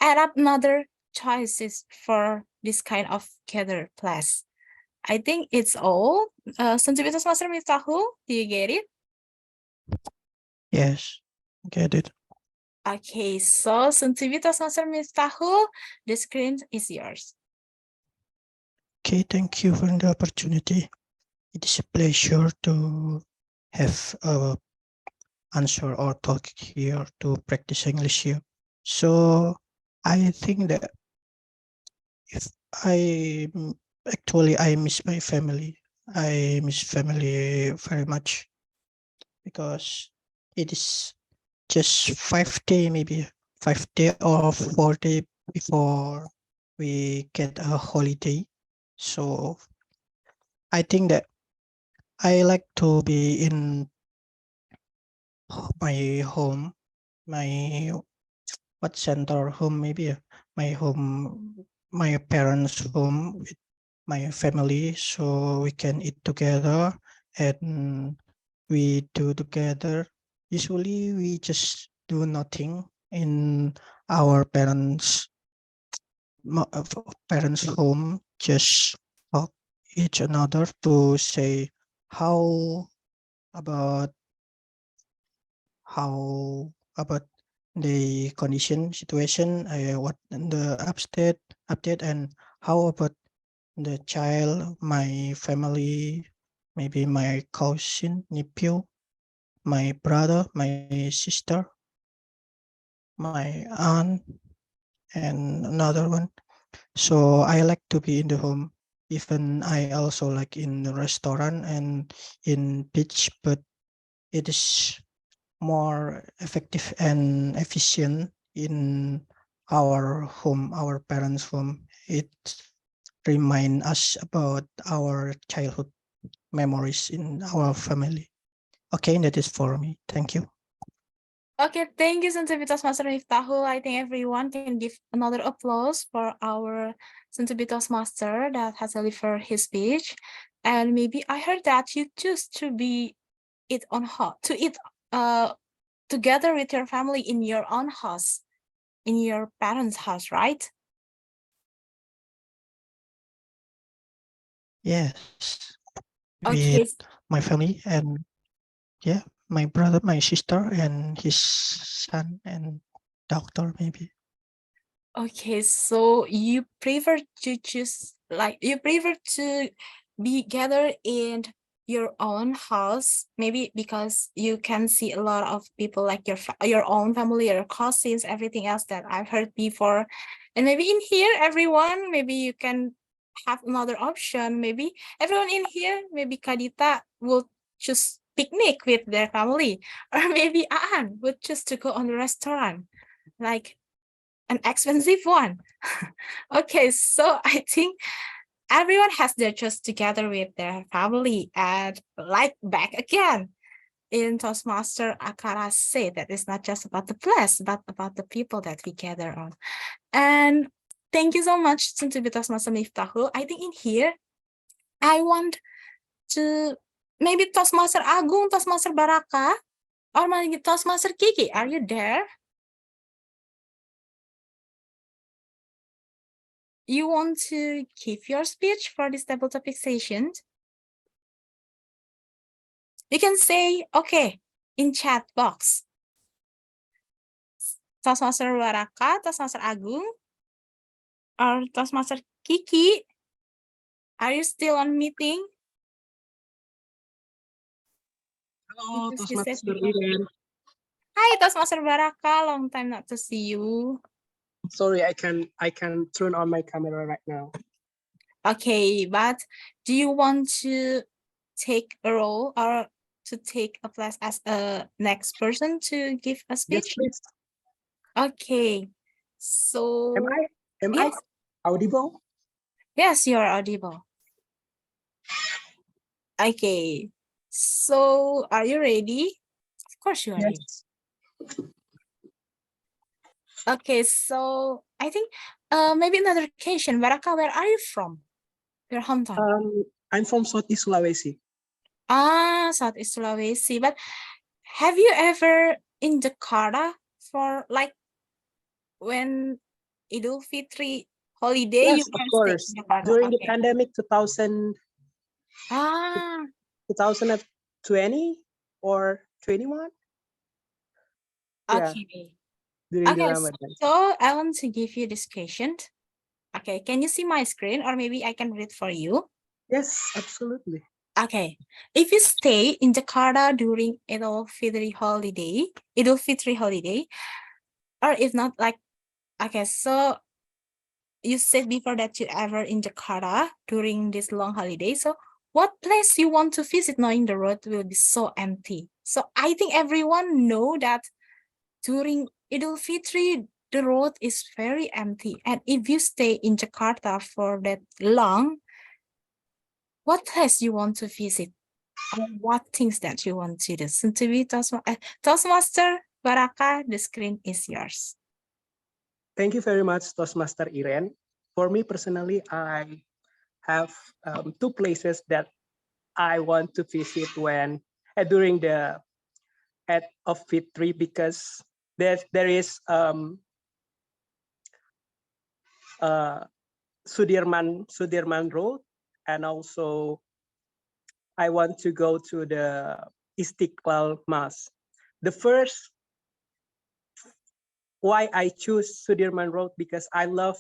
add up another choices for this kind of gather place. I think it's all. Toastmaster Miftahu, do you get it? Yes, get it. Okay, so Toastmaster Miftahu, the screen is yours. Okay, thank you for the opportunity. It is a pleasure to have a answer or talk here to practice English here. So I think that if I actually I miss my family. I miss family very much because it is just 5 day, maybe 5 day or 4 day before we get a holiday. So I think that I like to be in my home, my what center home, maybe my home, my parents' home with my family, so we can eat together and we do together. Usually, we just do nothing in our parents' home, just talk each another to say how about how about the condition situation, what the update, and how about the child, my family, maybe my cousin, nephew, my brother, my sister, my aunt, and another one. So I like to be in the home. Even I also like in the restaurant and in beach, but it is more effective and efficient in our home, our parents' home. It remind us about our childhood memories in our family. Okay, that is for me. Thank you. Okay, thank you, Sensitivitas Master Miftahul. I think everyone can give another applause for our Sensitivitas Master that has delivered his speech. And maybe I heard that you choose to be it on hot to eat together with your family in your own house, in your parents' house, right? Yes, Okay, with my family and yeah, my brother, my sister, and his son and daughter, maybe. okay, so you prefer to choose, like, you prefer to be gathered in your own house, maybe because you can see a lot of people like your own family, your cousins, everything else that I've heard before. And maybe in here, everyone, maybe you can have another option. Maybe everyone in here, maybe Kadita will choose picnic with their family, or maybe Aan would choose to go on the restaurant. Like an expensive one. Okay, so I think everyone has their choice together with their family. And like back again in Toastmaster Akara said that it's not just about the place, but about the people that we gather on. And thank you so much to be Toastmaster Miftahul. I think in here, I want to maybe Toastmaster Agung, Toastmaster Baraka, or maybe Toastmaster Kiki. Are you there? You want to give your speech for this table topic session? You can say, okay, in chat box. Toastmaster Baraka, Toastmaster Agung, or Toastmaster Kiki, are you still on meeting? Hello, Because you said Toastmaster before. Eden. Hi, Toastmaster Baraka, long time not to see you. Sorry, I can turn on my camera right now. Okay, but do you want to take a role or to take a place as a next person to give a Yes, speech? please. Okay, so Am yes, I audible? yes, you're audible. Okay, so are you ready? Of course you are ready. Yes. Okay, so I think maybe another occasion. Baraka, where are you from? Your hometown? I'm from Southeast Sulawesi. Ah, Southeast Sulawesi. But have you ever in Jakarta for like when Idul Fitri holiday Yes, you of can stay course. in Jakarta? During the Okay. pandemic 2000, Ah, 2020 or 21? Yeah, okay. during the Okay, Ramadan. so I want to give you this question. Okay, can you see my screen or maybe I can read for you? Yes, absolutely. Okay, if you stay in Jakarta during Idul Fitri holiday, or if not, like, okay, so you said before that you ever in Jakarta during this long holiday. So what place you want to visit knowing the road will be so empty? So I think everyone know that during Idul Fitri, the road is very empty. And if you stay in Jakarta for that long, what place you want to visit? Or what things that you want to do? So to be Toastmaster Baraka, the screen is yours. Thank you very much, Toastmaster Iren. For me personally, I have two places that I want to visit when during the Eid of Fitri, because there is Sudirman Road, and also I want to go to the Istiqlal Mosque. The first why I choose Sudirman Road, because I love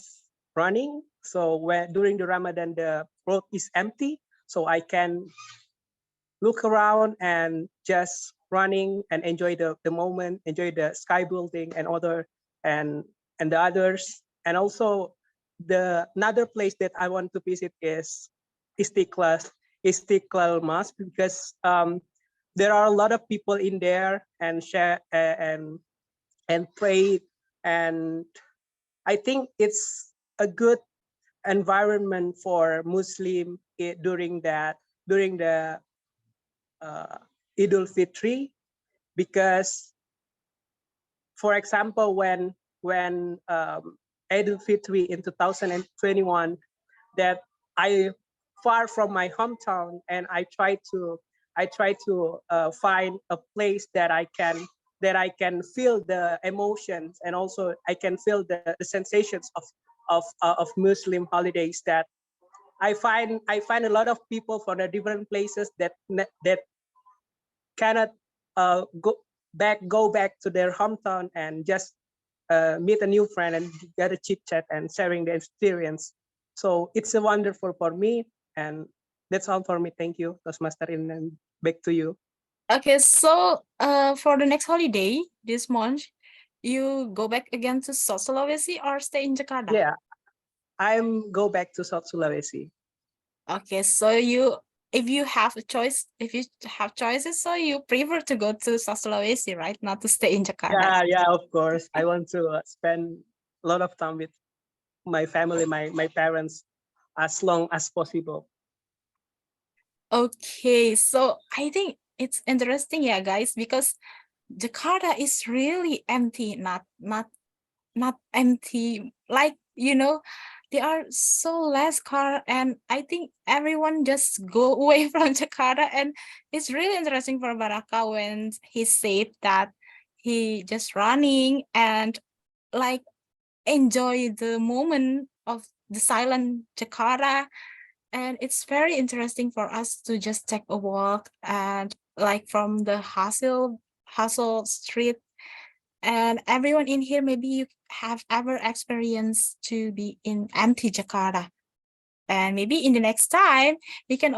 running. So when during the Ramadan the road is empty, so I can look around and just running and enjoy the moment, enjoy the sky building and other and the others. And also the another place that I want to visit is Istiqlal Mosque, because there are a lot of people in there and share and pray, and I think it's a good environment for Muslim during the Idul Fitri, because for example when Idul Fitri in 2021, that I far from my hometown, and I try to find a place that I can feel the emotions, and also I can feel the sensations of Muslim holidays. That I find a lot of people from the different places that cannot go back to their hometown and just meet a new friend and get a chit chat and sharing the experience. So it's a wonderful for me, and that's all for me. Thank you, Toastmaster, and back to you. Okay, so for the next holiday this month, you go back again to South Sulawesi or stay in Jakarta? Yeah, I'm go back to South Sulawesi. Okay, so if you have choices, so you prefer to go to South Sulawesi, right? Not to stay in Jakarta. Yeah, of course. I want to spend a lot of time with my family, my parents, as long as possible. Okay, so I think it's interesting, yeah, guys, because Jakarta is really empty, not empty, like, there are so less car, and I think everyone just go away from Jakarta. And it's really interesting for Baraka when he said that he just running and like enjoy the moment of the silent Jakarta. And it's very interesting for us to just take a walk and like from the hustle street. And everyone in here, maybe you have ever experienced to be in empty Jakarta. And maybe in the next time, we can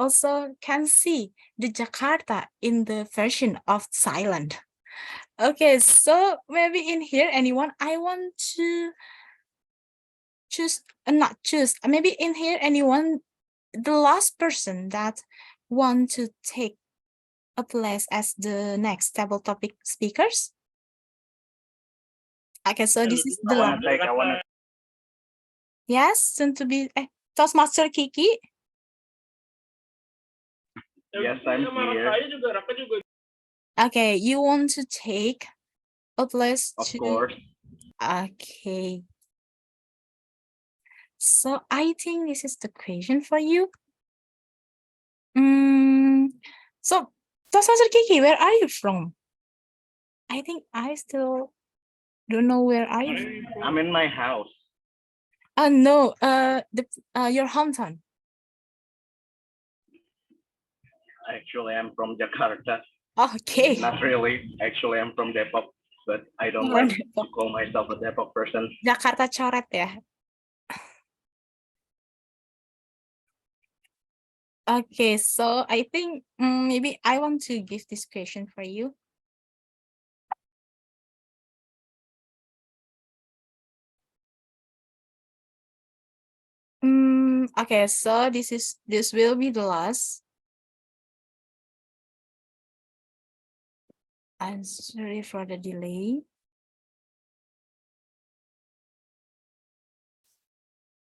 see the Jakarta in the version of silent. Okay, so maybe in here, anyone, I want to not choose, maybe in here, anyone, the last person that want to take a place as the next table topic speakers. Okay, so this is the last. Yes, soon to be Toastmaster Kiki. Yes, I'm here. Okay, you want to take a place Of to. course. Okay. So I think this is the question for you. So Toastmaster Kiki, where are you from? I think I still don't know where are you from. I'm in my house. No, your hometown. Actually, I'm from Jakarta. Okay. Not really. Actually, I'm from Depok, but I don't From like to call myself a Depok person. Jakarta coret ya. Okay, so I think maybe I want to give this question for you. Okay, so this will be the last. I'm sorry for the delay.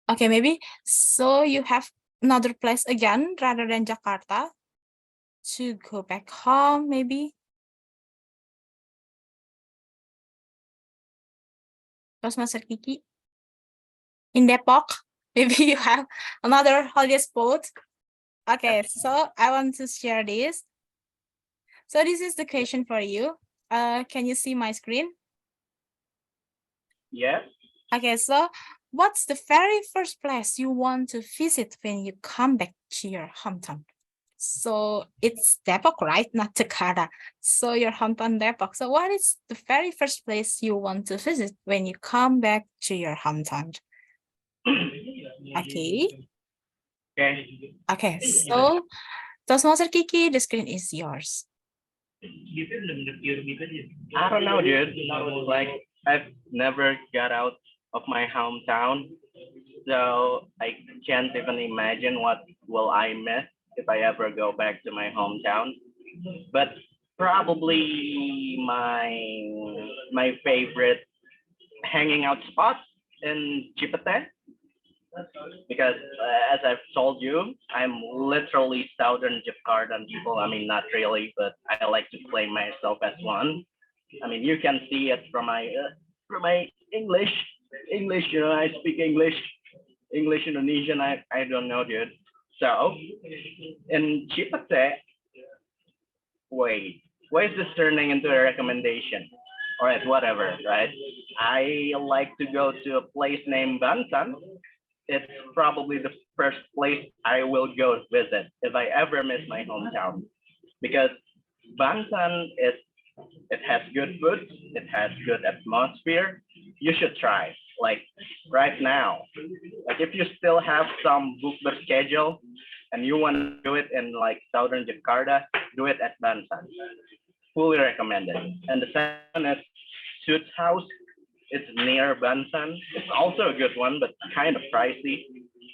Okay, maybe so you have another place again rather than Jakarta to go back home, maybe. Toastmaster Kiki in Depok, maybe you have another holiday spot. Okay, so I want to share this. So this is the question for you. Can you see my screen? Yes. Okay, so what's the very first place you want to visit when you come back to your hometown? So it's Depok, right? Not Jakarta. So your hometown Depok. So what is the very first place you want to visit when you come back to your hometown? Okay. Okay. Okay, so Toastmaster Kiki, the screen is yours. I don't know, dude. Like, I've never got out of my hometown, so I can't even imagine what will I miss if I ever go back to my hometown. But probably my favorite hanging out spot in Chipete, because as I've told you, I'm literally Southern Jakartan people. I mean, not really, but I like to claim myself as one. I mean, you can see it from my English. English, I speak English Indonesian. I don't know, dude. So in Chipete, wait, why is this turning into a recommendation? All right, whatever, right? I like to go to a place named Bantan. It's probably the first place I will go visit if I ever miss my hometown, because Bantan is it has good food, it has good atmosphere. You should try. Like right now, like if you still have some booklet schedule and you want to do it in like Southern Jakarta, do it at Bantan. Fully recommended. And the second is Suits House. It's near Bansan. It's also a good one, but kind of pricey,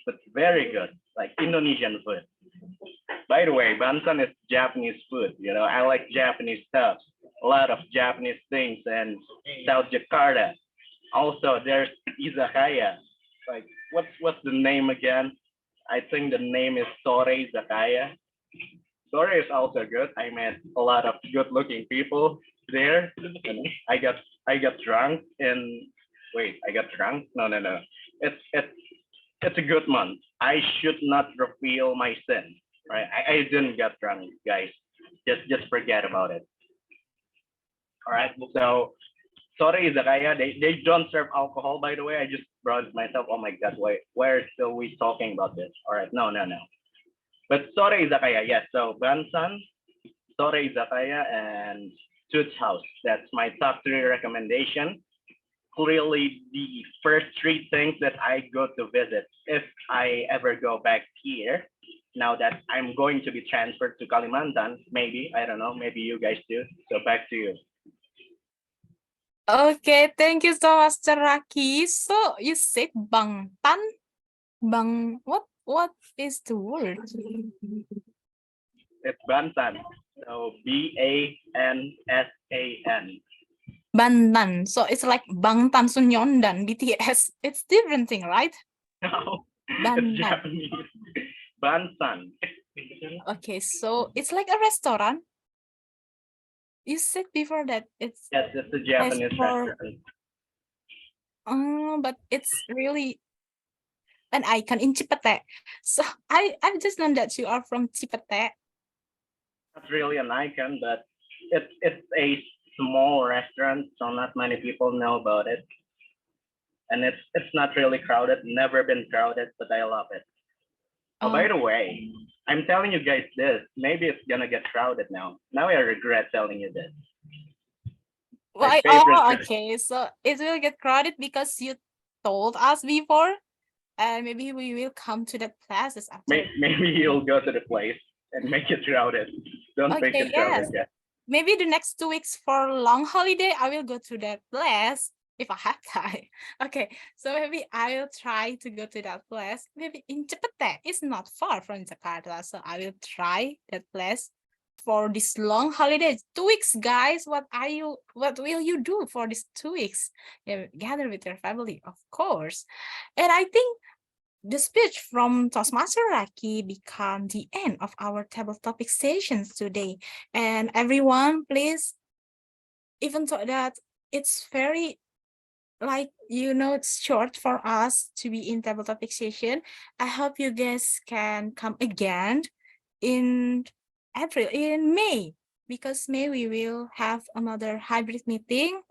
but very good, like Indonesian food. By the way, Bansan is Japanese food. I like Japanese stuff. A lot of Japanese things in South Jakarta. Also, there's izakaya. Like, what's the name again? I think the name is Sore Izakaya. Sore is also good. I met a lot of good-looking people there. And I got drunk in. Wait, I got drunk? No. It's a good month. I should not reveal my sin. Right? I didn't get drunk, guys. Just forget about it. All right. So sorry, Izakaya. They don't serve alcohol, by the way. I just brought it myself. Oh my god, why are still we talking about this? All right, no. But Sore Izakaya, yes. So Bansan, Sore Izakaya, and Toots House. That's my top 3 recommendation. Clearly, the first 3 things that I go to visit if I ever go back here. Now that I'm going to be transferred to Kalimantan, maybe, I don't know, maybe you guys do. So back to you. Okay, thank you so much, Raki. So you said Bangtan? What is the word? It's Bansan. So Bansan. Bantan. So it's like Bangtan Sunyondan, BTS. It's different thing, right? No, it's Bantan. Japanese. Bansan. Okay, so it's like a restaurant. You said before that it's Yes, it's a Japanese for- restaurant. but it's really an icon in Chipete. So I've just known that you are from Chipete. Not really an icon, but it's a small restaurant, so not many people know about it. And it's not really crowded, never been crowded, but I love it. Oh, by the way, I'm telling you guys this. Maybe it's gonna get crowded now. Now I regret telling you this. Why? favorite- Okay. So it will get crowded because you told us before, and maybe we will come to the classes after. Maybe you'll go to the place and make it crowded. Don't make Okay, it crowded yes. yet. Maybe the next 2 weeks for long holiday, I will go to that place. if I have time. Okay, so maybe I'll try to go to that place. Maybe in Cepete. It's not far from Jakarta, so I will try that place for this long holidays. 2 weeks, guys. What will you do for these 2 weeks? Yeah, gather with your family, of course. And I think the speech from Toastmaster Raki become the end of our table topic sessions today. And everyone, please, even though that it's very it's short for us to be in table topic session, I hope you guys can come again in May, because May we will have another hybrid meeting.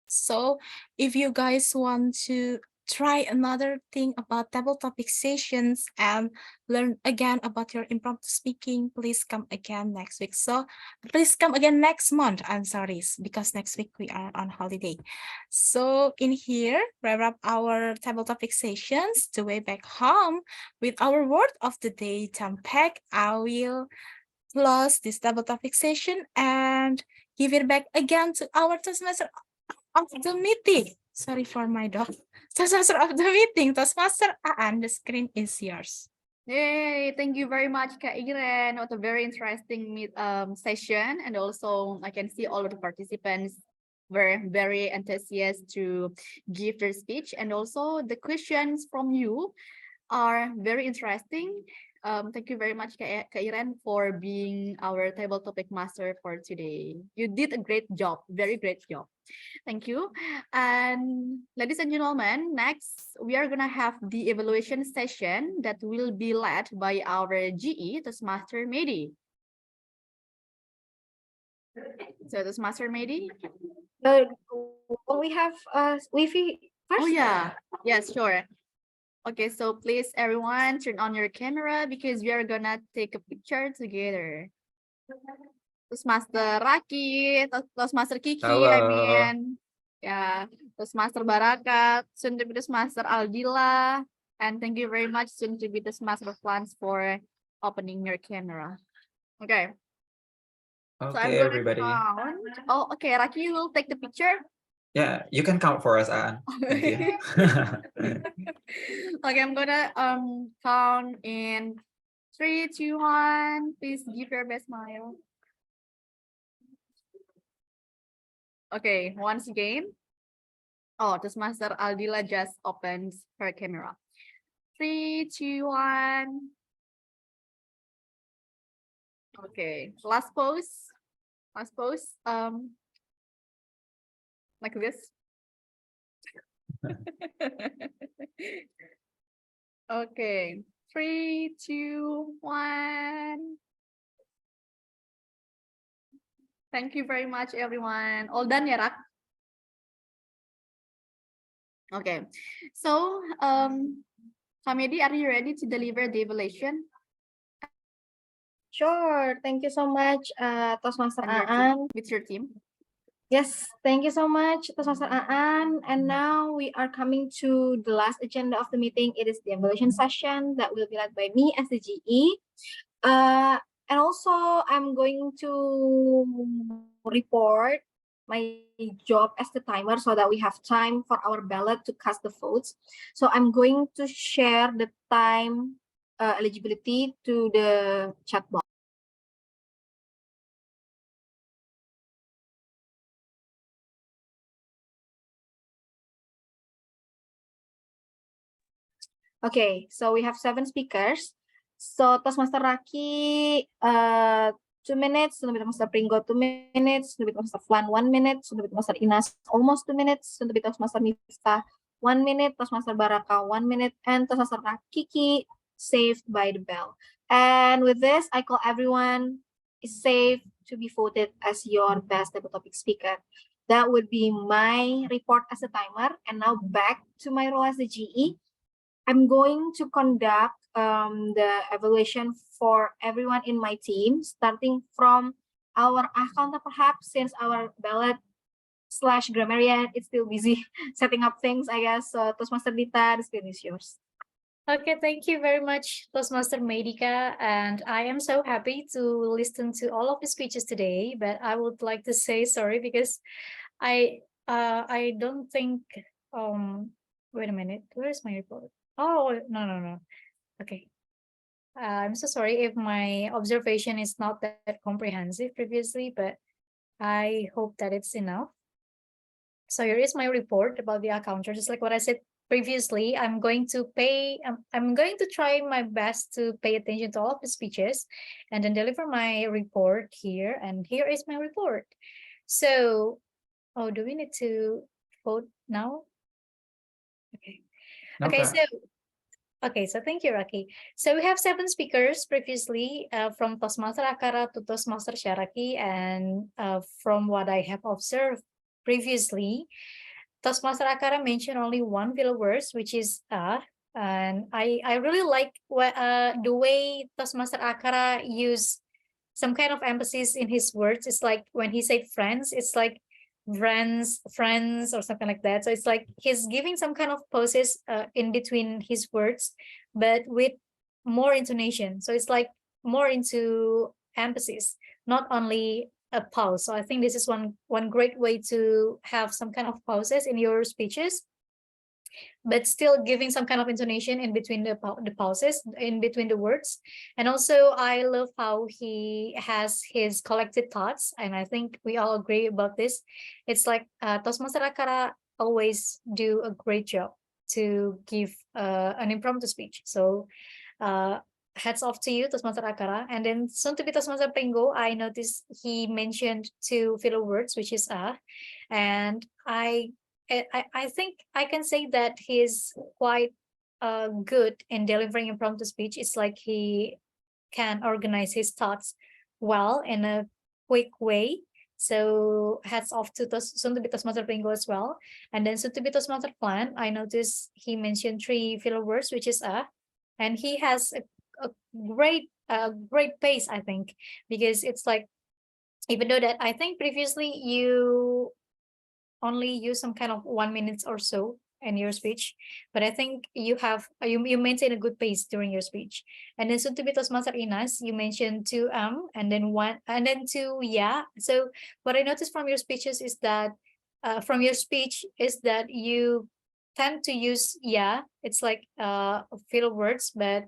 So if you guys want to try another thing about table topic sessions and learn again about your impromptu speaking, please come again next week. So please come again next month. I'm sorry, because next week we are on holiday. So in here, we wrap our table topic sessions. The way back home with our word of the day, Tampek, I will close this table topic session and give it back again to our Toastmaster of the meeting. Sorry for my dog. Toastmaster of the meeting, Toastmaster Aan, the screen is yours. Yay, thank you very much, Kak Iren. What a very interesting session. And also I can see all of the participants were very enthusiastic to give their speech. And also the questions from you are very interesting. Thank you very much, Kak Iren, for being our table topic master for today. You did a great job, very great job. Thank you. And ladies and gentlemen, next we are gonna have the evaluation session that will be led by our GE, Toastmaster Mehdi. So Toastmaster Mehdi. We have Wi-Fi first. Oh yeah, yes, sure. Okay, so please everyone turn on your camera because we are gonna take a picture together. Toastmaster Raki, Toastmaster Kiki, Hello. I mean, yeah, Toastmaster Baraka, soon to be Toastmaster Aldila, and thank you very much, soon to be Toastmaster Flans, for opening your camera. Okay. So I'm Okay, gonna everybody. count. Oh, okay, Raki, you will take the picture. Yeah, you can count for us, Aan. Thank you. Okay, I'm gonna count in 3, 2, 1. Please give your best smile. Okay, once again. Oh, Toastmaster Aldila just opens her camera. 3, 2, 1. Okay, last pose. Last pose. Like this. Okay, 3, 2, 1. Thank you very much, everyone. All done, ya, Rak? Okay, so Kamedi, are you ready to deliver the evaluation? Sure. Thank you so much, Toastmaster And your Aan. team, with your team? Yes, thank you so much, Toastmaster Aan. And now we are coming to the last agenda of the meeting. It is the evaluation session that will be led by me as the GE. And also I'm going to report my job as the timer so that we have time for our ballot to cast the votes. So I'm going to share the time eligibility to the chat box. Okay, so we have 7 speakers. So Toastmaster Raki, 2 minutes, Sunubit Master Pringo 2 minutes, Sunubit Master Flan 1 minute, Sunubit Master Inas almost 2 minutes, Sunubit Master Miftah 1 minute, Toastmaster Baraka 1 minute, and Toastmaster Kiki saved by the bell. And with this, I call everyone is safe to be voted as your best table topic speaker. That would be my report as a timer. And now back to my role as the GE. I'm going to conduct the evaluation for everyone in my team, starting from our counter perhaps, since our ballot / grammarian is still busy setting up things, I guess. So Toastmaster Dita, the screen is yours. Okay, thank you very much, Toastmaster Medika, and I am so happy to listen to all of the speeches today, but I would like to say sorry because I I don't think, wait a minute, where is my report? Oh, no. Okay. I'm so sorry if my observation is not that comprehensive previously, but I hope that it's enough. So here is my report about the encounter. Just like what I said previously, I'm going to try my best to pay attention to all of the speeches and then deliver my report here. And here is my report. So, oh, do we need to vote now? Okay. No, Okay, go ahead. so thank you, Raki. So we have 7 speakers previously, from Toastmaster Akara to Toastmaster Syaraki, and from what I have observed previously, Toastmaster Akara mentioned only one filler words, which is and I really like the way Toastmaster Akara use some kind of emphasis in his words. It's like when he said friends, it's like friends or something like that. So it's like he's giving some kind of pauses in between his words, but with more intonation. So it's like more into emphasis, not only a pause. So I think this is one great way to have some kind of pauses in your speeches, but still giving some kind of intonation in between the pauses, in between the words. And also I love how he has his collected thoughts, and I think we all agree about this. It's like Toastmaster Akara always do a great job to give an impromptu speech. So hats off to you, Toastmaster Akara. And then soon to be Toastmaster Penggo, I noticed he mentioned 2 filler words, which is and I think I can say that he's quite good in delivering impromptu speech. It's like he can organize his thoughts well in a quick way. So hats off to soon to be Toastmaster Pringgo as well. And then soon to be Toastmaster Plan, I noticed he mentioned 3 filler words, which is and he has a great pace, I think, because it's like, even though that I think previously you only use some kind of 1 minute or so in your speech, but I think you have you maintain a good pace during your speech. And then soon to be Toastmaster Inas, you mentioned 2 and then 1 and then 2 yeah. So what I noticed from your speeches is that you tend to use yeah. It's like filler words, but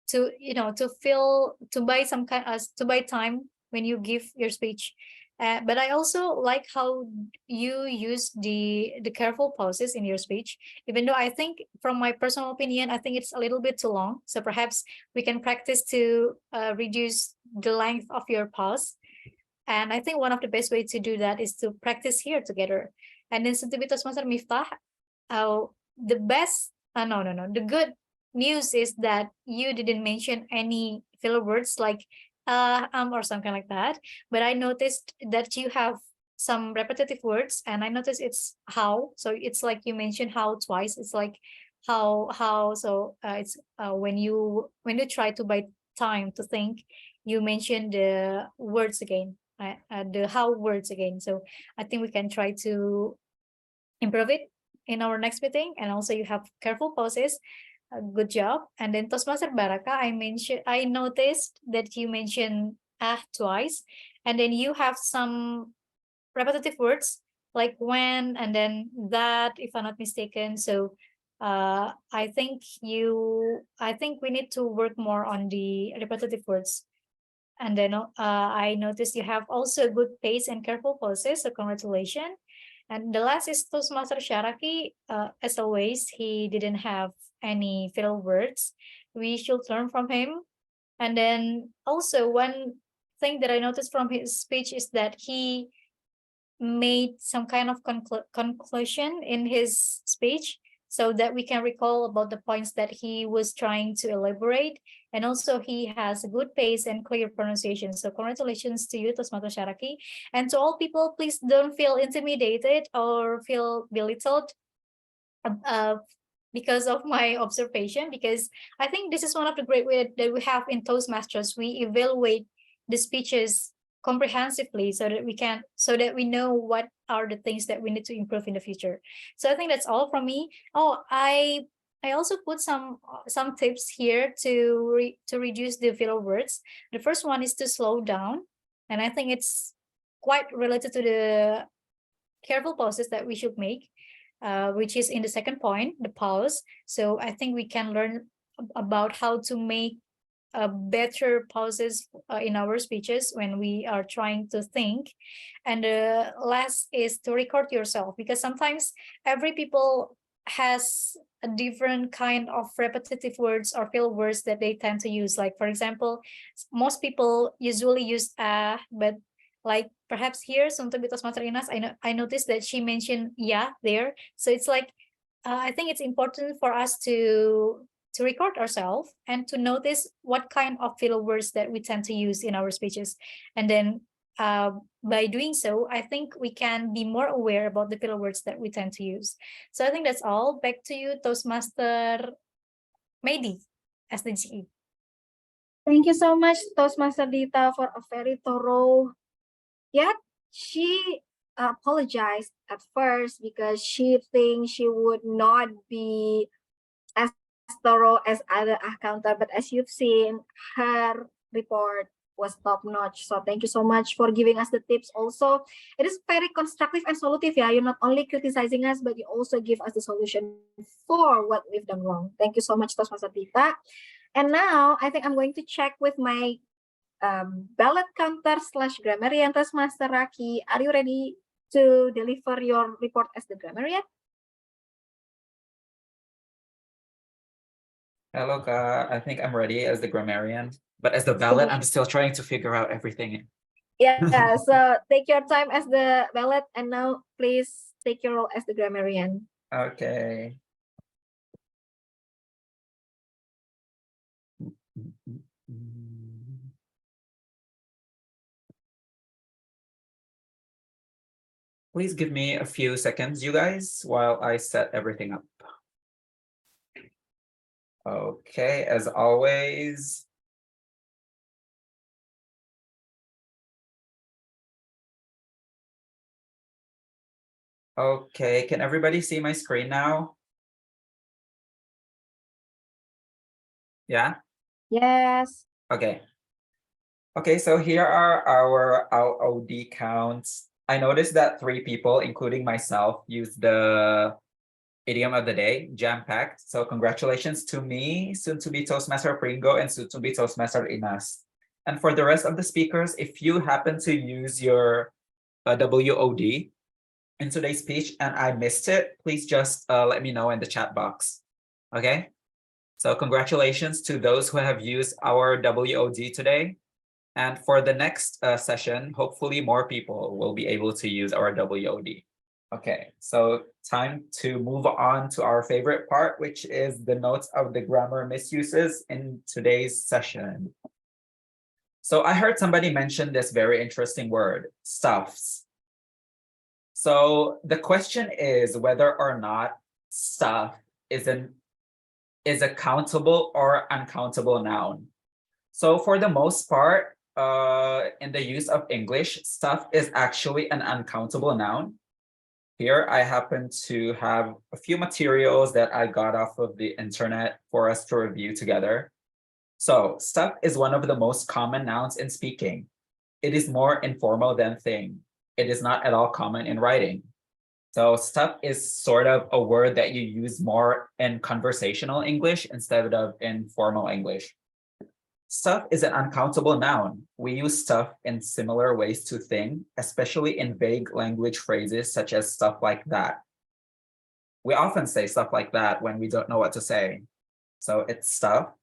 to to buy some kind to buy time when you give your speech. But I also like how you use the careful pauses in your speech, even though I think, from my personal opinion, I think it's a little bit too long. So perhaps we can practice to reduce the length of your pause. And I think one of the best way to do that is to practice here together. And then Sentibitos Master Miftah, the best, no, the good news is that you didn't mention any filler words like or something like that. But I noticed that you have some repetitive words, and I noticed it's how. So it's like you mentioned how twice. It's like how. So it's when you try to buy time to think, you mention the words again, the how words again. So I think we can try to improve it in our next meeting. And also you have careful pauses. Good job. And then Toastmaster Baraka, I noticed that you mentioned twice, and then you have some repetitive words like when and then that, if I'm not mistaken. So I think we need to work more on the repetitive words. And then I noticed you have also a good pace and careful pauses, so congratulations. And the last is Toastmaster Syaraki. As always, he didn't have any filler words. We should learn from him. And then also one thing that I noticed from his speech is that he made some kind of conclusion in his speech, so that we can recall about the points that he was trying to elaborate. And also he has a good pace and clear pronunciation. So congratulations to you, Toastmaster Syaraki. And to all people, please don't feel intimidated or feel belittled because of my observation, because I think this is one of the great ways that we have in Toastmasters. We evaluate the speeches comprehensively, so that we know what are the things that we need to improve in the future. So I think that's all from me. Oh, I also put some tips here to reduce the filler words. The first one is to slow down, and I think it's quite related to the careful pauses that we should make, which is in the second point, the pause. So I think we can learn about how to make better pauses in our speeches when we are trying to think. And the last is to record yourself, because sometimes every people has a different kind of repetitive words or filler words that they tend to use. Like, for example, most people usually use but like perhaps here Sunto Toastmaster Inas, I noticed that she mentioned yeah there. So it's like I think it's important for us to record ourselves and to notice what kind of filler words that we tend to use in our speeches. And then by doing so, I think we can be more aware about the filler words that we tend to use. So I think that's all. Back to you, Toastmaster Maybe, as the GE. Thank you so much, Toastmaster Dita, for a very thorough. Yet she apologized at first because she thinks she would not be as thorough as other accountant, but as you've seen, her report was top notch. So thank you so much for giving us the tips. Also, it is very constructive and solutive. Yeah, you're not only criticizing us, but you also give us the solution for what we've done wrong. Thank you so much, Toastmaster Dita. And now I think I'm going to check with my ballot counter / grammarian, Toastmaster Raki. Are you ready to deliver your report as the grammarian? Hello, Ka. I think I'm ready as the grammarian, but as the ballot, I'm still trying to figure out everything. Yeah, so take your time as the ballot, and now please take your role as the grammarian. Okay. Please give me a few seconds, you guys, while I set everything up. Okay, as always. Okay, can everybody see my screen now? Yeah? Yes. Okay. Okay, so here are our LOD counts. I noticed that 3 people, including myself, used the idiom of the day, jam-packed. So congratulations to me, soon-to-be Toastmaster Pringo, and soon-to-be Toastmaster Inas. And for the rest of the speakers, if you happen to use your WOD in today's speech and I missed it, please just let me know in the chat box. Okay? So congratulations to those who have used our WOD today. And for the next session, hopefully more people will be able to use our WOD. Okay, so time to move on to our favorite part, which is the notes of the grammar misuses in today's session. So I heard somebody mention this very interesting word, stuffs. So the question is whether or not stuff is a countable or uncountable noun. So for the most part, in the use of English, stuff is actually an uncountable noun. Here, I happen to have a few materials that I got off of the internet for us to review together. So stuff is one of the most common nouns in speaking. It is more informal than thing. It is not at all common in writing. So stuff is sort of a word that you use more in conversational English instead of in formal English. Stuff is an uncountable noun. We use stuff in similar ways to thing, especially in vague language phrases such as stuff like that. We often say stuff like that when we don't know what to say. So it's stuff.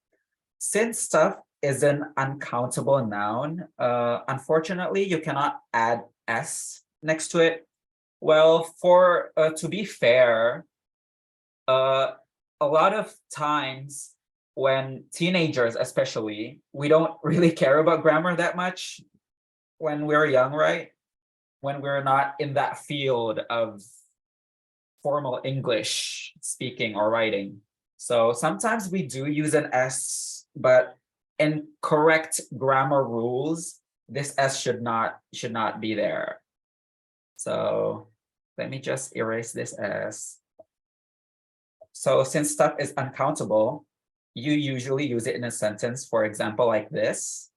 Since stuff is an uncountable noun, unfortunately, you cannot add S next to it. Well, to be fair, a lot of times when teenagers, especially, we don't really care about grammar that much when we're young, right? When we're not in that field of formal English speaking or writing. So sometimes we do use an S, but in correct grammar rules, this S should not be there. So let me just erase this S. So since stuff is uncountable, you usually use it in a sentence, for example, like this.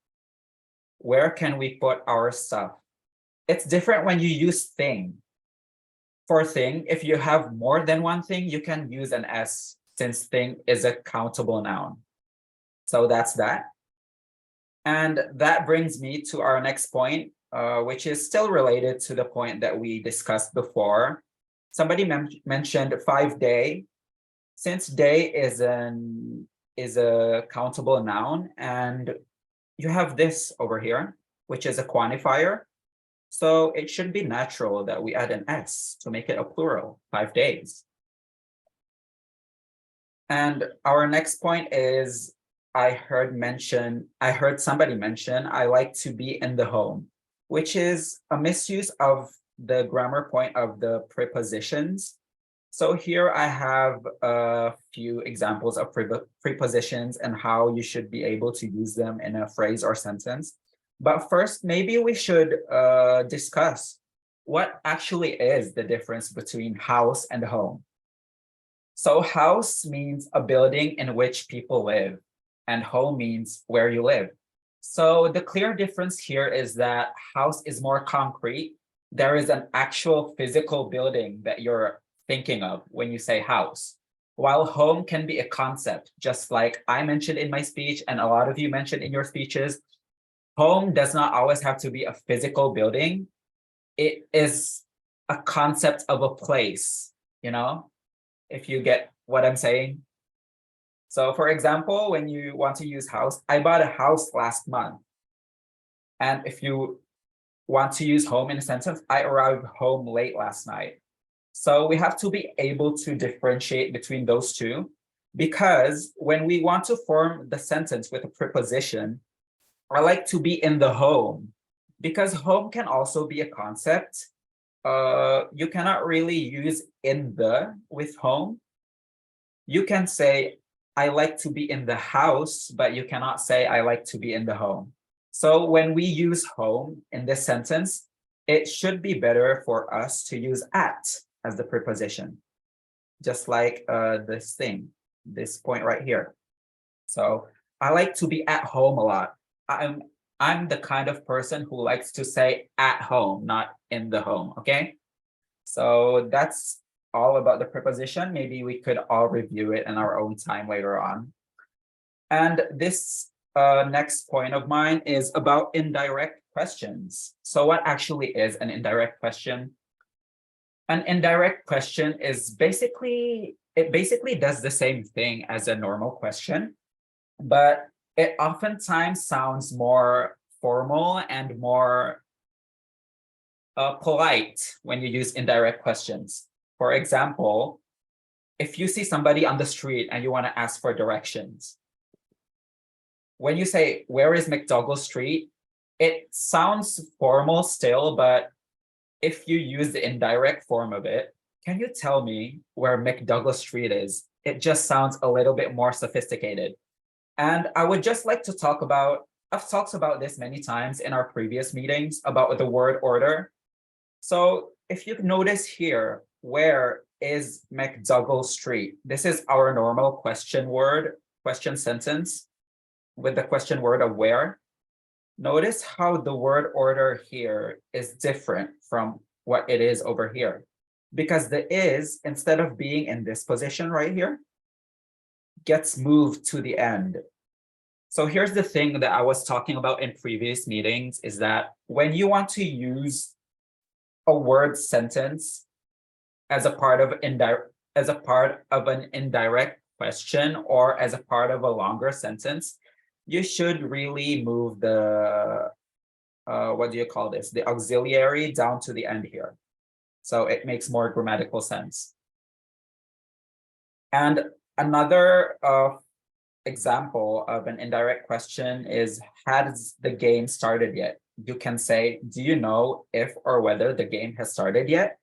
Where can we put our stuff? It's different when you use thing. For thing, if you have more than one thing, you can use an S since thing is a countable noun. So that's that. And that brings me to our next point, which is still related to the point that we discussed before. Somebody mentioned 5-day. Since day is a countable noun, and you have this over here, which is a quantifier. So it should be natural that we add an S to make it a plural, 5 days. And our next point is, I heard somebody mention, I like to be in the home, which is a misuse of the grammar point of the prepositions. So here I have a few examples of prepositions and how you should be able to use them in a phrase or sentence. But first, maybe we should discuss what actually is the difference between house and home. So house means a building in which people live, and home means where you live. So the clear difference here is that house is more concrete. There is an actual physical building that you're thinking of when you say house, while home can be a concept, just like I mentioned in my speech and a lot of you mentioned in your speeches. Home does not always have to be a physical building. It is a concept of a place, you know, if you get what I'm saying. So for example, when you want to use house, I bought a house last month. And if you want to use home in a sentence, I arrived home late last night. So we have to be able to differentiate between those two, because when we want to form the sentence with a preposition, I like to be in the home, because home can also be a concept. You cannot really use in the with home. You can say, I like to be in the house, but you cannot say, I like to be in the home. So when we use home in this sentence, it should be better for us to use at as the preposition, just like this point right here. So I like to be at home a lot. I'm the kind of person who likes to say at home, not in the home, okay? So that's all about the preposition. Maybe we could all review it in our own time later on. And this next point of mine is about indirect questions. So what actually is an indirect question? An indirect question is basically does the same thing as a normal question, but it oftentimes sounds more formal and more polite when you use indirect questions. For example, if you see somebody on the street and you want to ask for directions, when you say, where is McDougall Street? It sounds formal still, but if you use the indirect form of it, can you tell me where McDougall Street is? It just sounds a little bit more sophisticated. And I would just like to talk about, I've talked about this many times in our previous meetings about the word order. So if you notice here, where is McDougall Street? This is our normal question sentence with the question word of where. Notice how the word order here is different from what it is over here. Because the is, instead of being in this position right here, gets moved to the end. So here's the thing that I was talking about in previous meetings, is that when you want to use a word sentence as a part of an indirect question or as a part of a longer sentence, you should really move the what do you call this? The auxiliary down to the end here. So it makes more grammatical sense. And another example of an indirect question is, has the game started yet? You can say, do you know if or whether the game has started yet?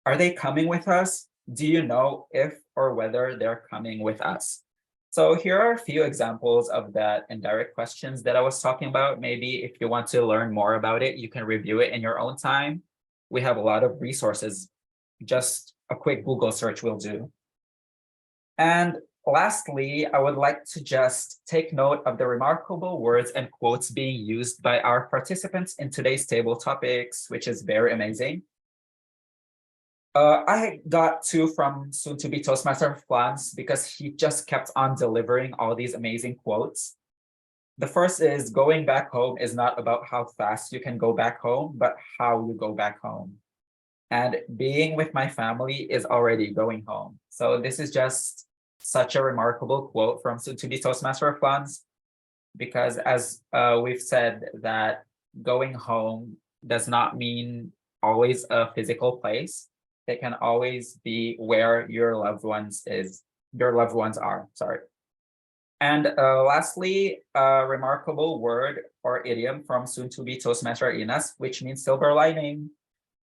Are they coming with us? Do you know if or whether they're coming with us? So here are a few examples of that indirect questions that I was talking about. Maybe if you want to learn more about it, you can review it in your own time. We have a lot of resources. Just a quick Google search will do. And lastly, I would like to just take note of the remarkable words and quotes being used by our participants in today's table topics, which is very amazing. I got 2 from soon-to-be Toastmaster Flans because he just kept on delivering all these amazing quotes. The first is going back home is not about how fast you can go back home, but how you go back home. And being with my family is already going home. So this is just such a remarkable quote from soon-to-be Toastmaster Flans, because as we've said that going home does not mean always a physical place. It can always be where your loved ones are, sorry. And lastly, a remarkable word or idiom from soon-to-be Toastmaster Inas, which means silver lining,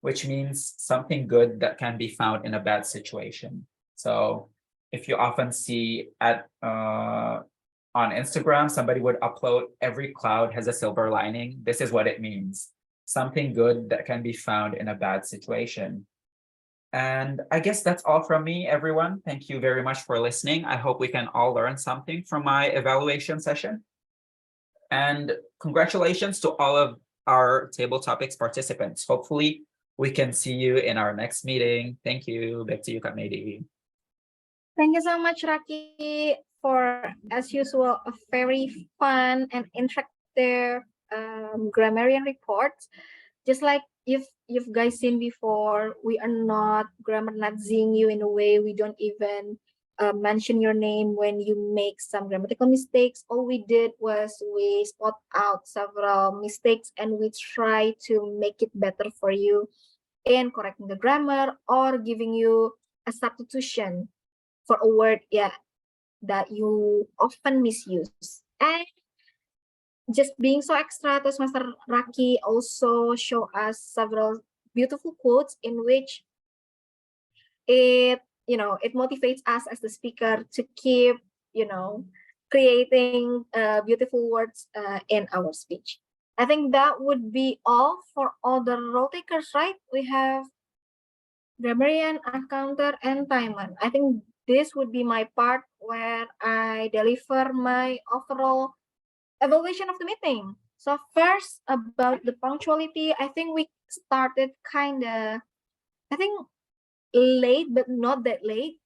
which means something good that can be found in a bad situation. So if you often see on Instagram, somebody would upload every cloud has a silver lining. This is what it means. Something good that can be found in a bad situation. And I guess that's all from me, everyone. Thank you very much for listening. I hope we can all learn something from my evaluation session. And congratulations to all of our table topics participants. Hopefully we can see you in our next meeting. Thank you. Back to you, Kak Medi. Thank you so much, Raki, for, as usual, a very fun and interactive grammarian report. Just like you've guys seen before, we are not grammar Nazing you in a way. We don't even mention your name when you make some grammatical mistakes. All we did was we spot out several mistakes and we try to make it better for you in correcting the grammar or giving you a substitution for a word, yeah, that you often misuse. And just being so extra, Toastmaster Raki also show us several beautiful quotes in which it motivates us as the speaker to keep creating beautiful words in our speech. I think that would be all for all the role takers, right? We have grammarian, accountant, and timer. I think this would be my part where I deliver my overall evaluation of the meeting. So first, about the punctuality, I think we started late, but not that late.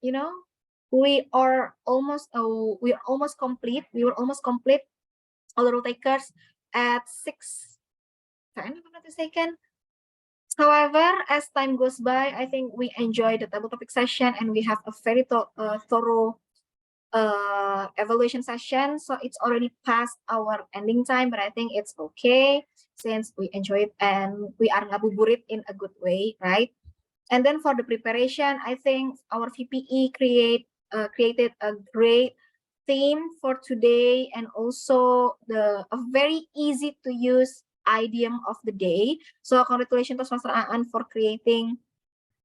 We are almost complete. We were almost complete, all the role takers, at 6:10, if I'm not mistaken. However, as time goes by, I think we enjoy the table topic session and we have a very thorough evaluation session. So it's already past our ending time, but I think it's okay since we enjoy it and we are ngabuburit in a good way, right? And then for the preparation, I think our VPE created a great theme for today and also a very easy to use idiom of the day. So congratulations to Master Aan for creating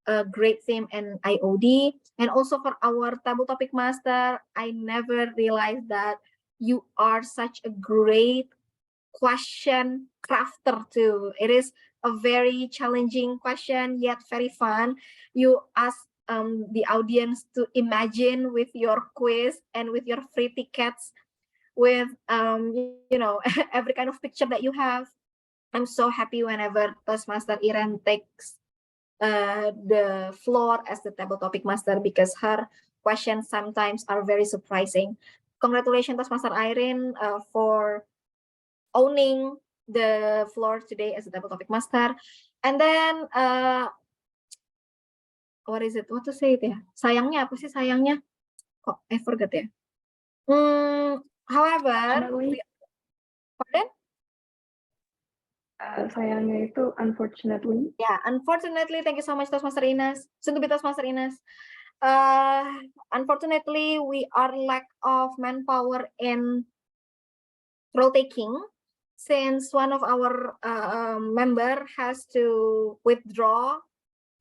a great theme and IOD. And also for our table topic master, I never realized that you are such a great question crafter too. It is a very challenging question, yet very fun. You ask the audience to imagine with your quiz and with your free tickets, with every kind of picture that you have. I'm so happy whenever Toastmaster Iren takes the floor as the table topic master because her questions sometimes are very surprising. Congratulations, Toastmaster Irene, for owning the floor today as the table topic master. And then, what is it? What to say it ya? Sayangnya, apa sih sayangnya? Kok, I forgot ya. However, pardon? Sayangnya itu unfortunately. Yeah, unfortunately, thank you so much, Toastmaster Inas. Soon to be Toastmaster Inas. Unfortunately, we are lack of manpower in role taking since one of our member has to withdraw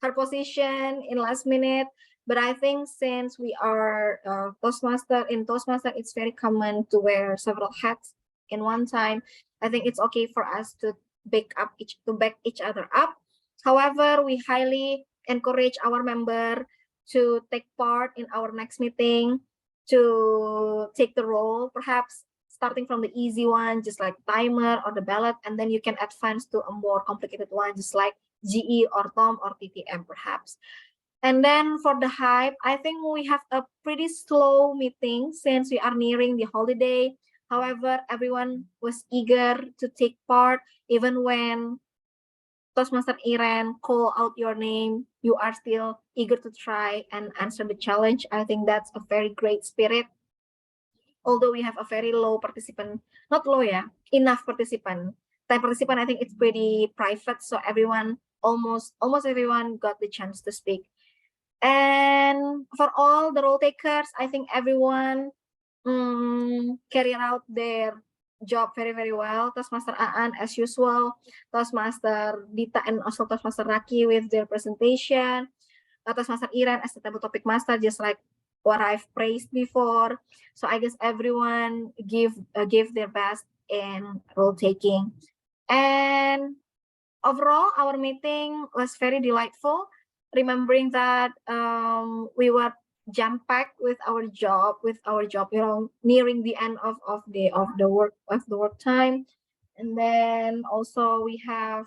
her position in last minute. But I think since we are Toastmaster, it's very common to wear several hats in one time. I think it's okay for us to back each other up. However, we highly encourage our member to take part in our next meeting, to take the role, perhaps starting from the easy one, just like timer or the ballot, and then you can advance to a more complicated one, just like GE or TOM or TTM perhaps. And then for the hype, I think we have a pretty slow meeting since we are nearing the holiday. However, everyone was eager to take part, even when Toastmaster Iren call out your name, you are still eager to try and answer the challenge. I think that's a very great spirit. Although we have a very low participant, not low, yeah, enough participant. 10 participant, I think it's pretty private, so everyone, almost everyone got the chance to speak. And for all the role takers, I think everyone carried out their job very, very well. Toastmaster Aan, as usual, Toastmaster Dita, and also Toastmaster Raki with their presentation. Toastmaster Iren as the table topic master, just like what I've praised before. So I guess everyone gave their best in role taking. And overall, our meeting was very delightful. Remembering that we were jam-packed with our job, nearing the end of the work time. And then also we have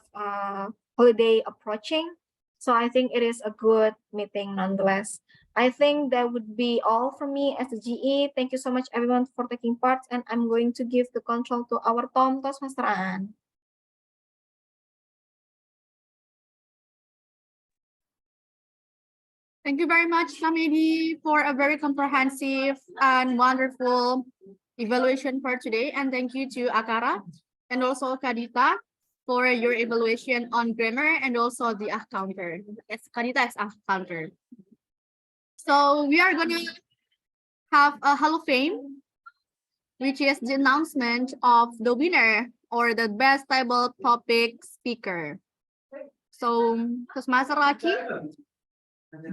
holiday approaching. So I think it is a good meeting nonetheless. I think that would be all from me as a GE. Thank you so much everyone for taking part, and I'm going to give the control to our Tom Toastmaster Aan. Thank you very much, Kamedi, for a very comprehensive and wonderful evaluation for today. And thank you to Akara and also Kadita for your evaluation on grammar and also the counter. Yes, Kadita is counter. So we are going to have a Hall of Fame, which is the announcement of the winner or the best table topic speaker. So, Toastmaster Raki,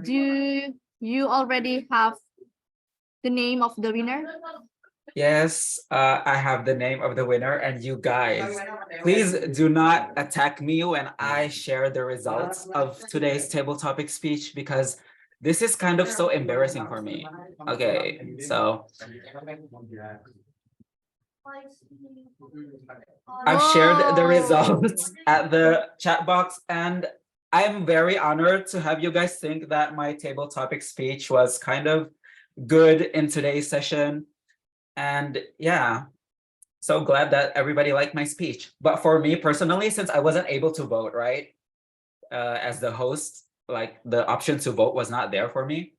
do you already have the name of the winner? Yes, I have the name of the winner, and you guys, please do not attack me when I share the results of today's table topic speech, because this is kind of so embarrassing for me. Okay, so I've shared the results at the chat box, and I'm very honored to have you guys think that my table topic speech was kind of good in today's session. And yeah, so glad that everybody liked my speech. But for me personally, since I wasn't able to vote, right, as the host, like the option to vote was not there for me.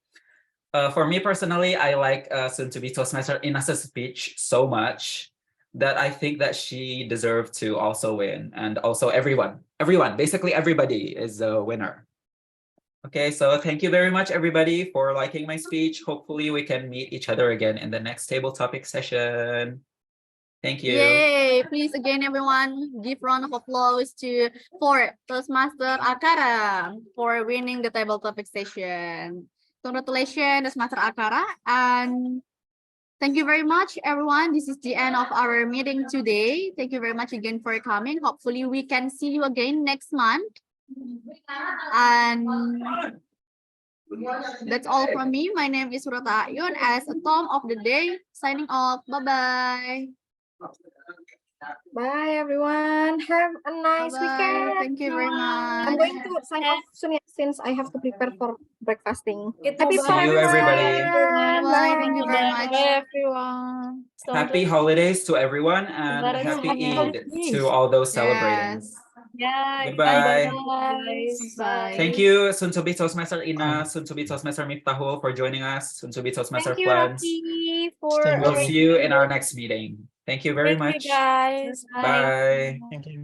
For me personally, I like soon-to-be Toastmaster Ina's speech so much that I think that she deserved to also win. And also everyone, basically everybody is a winner. Okay, so thank you very much, everybody, for liking my speech. Hopefully we can meet each other again in the next table topic session. Thank you. Yay! Please again, everyone, give round of applause for Toastmaster Akara for winning the table topic session. Congratulations, Toastmaster Akara, and thank you very much, everyone. This is the end of our meeting today. Thank you very much again for coming. Hopefully, we can see you again next month. And that's all from me. My name is Surata Ayun as a Tom of the day. Signing off. Bye-bye. Bye everyone. Have a nice weekend. Thank you very much. I'm going to sign off soon since I have to prepare for breakfasting. Happy See you, everybody. Bye. Thank you very much. Bye, everyone. Happy holidays to everyone, and happy Eid to all those celebrating. Yeah. Goodbye. Bye. Thank you, soon-to-be Toastmaster Ina, soon-to-be Toastmaster Miftahul for joining us, soon-to-be Toastmaster Thank you, Plans. Rocky, for Thank We'll you. see you in our next meeting. Thank you very Thank much. you, guys. Bye. Thank you.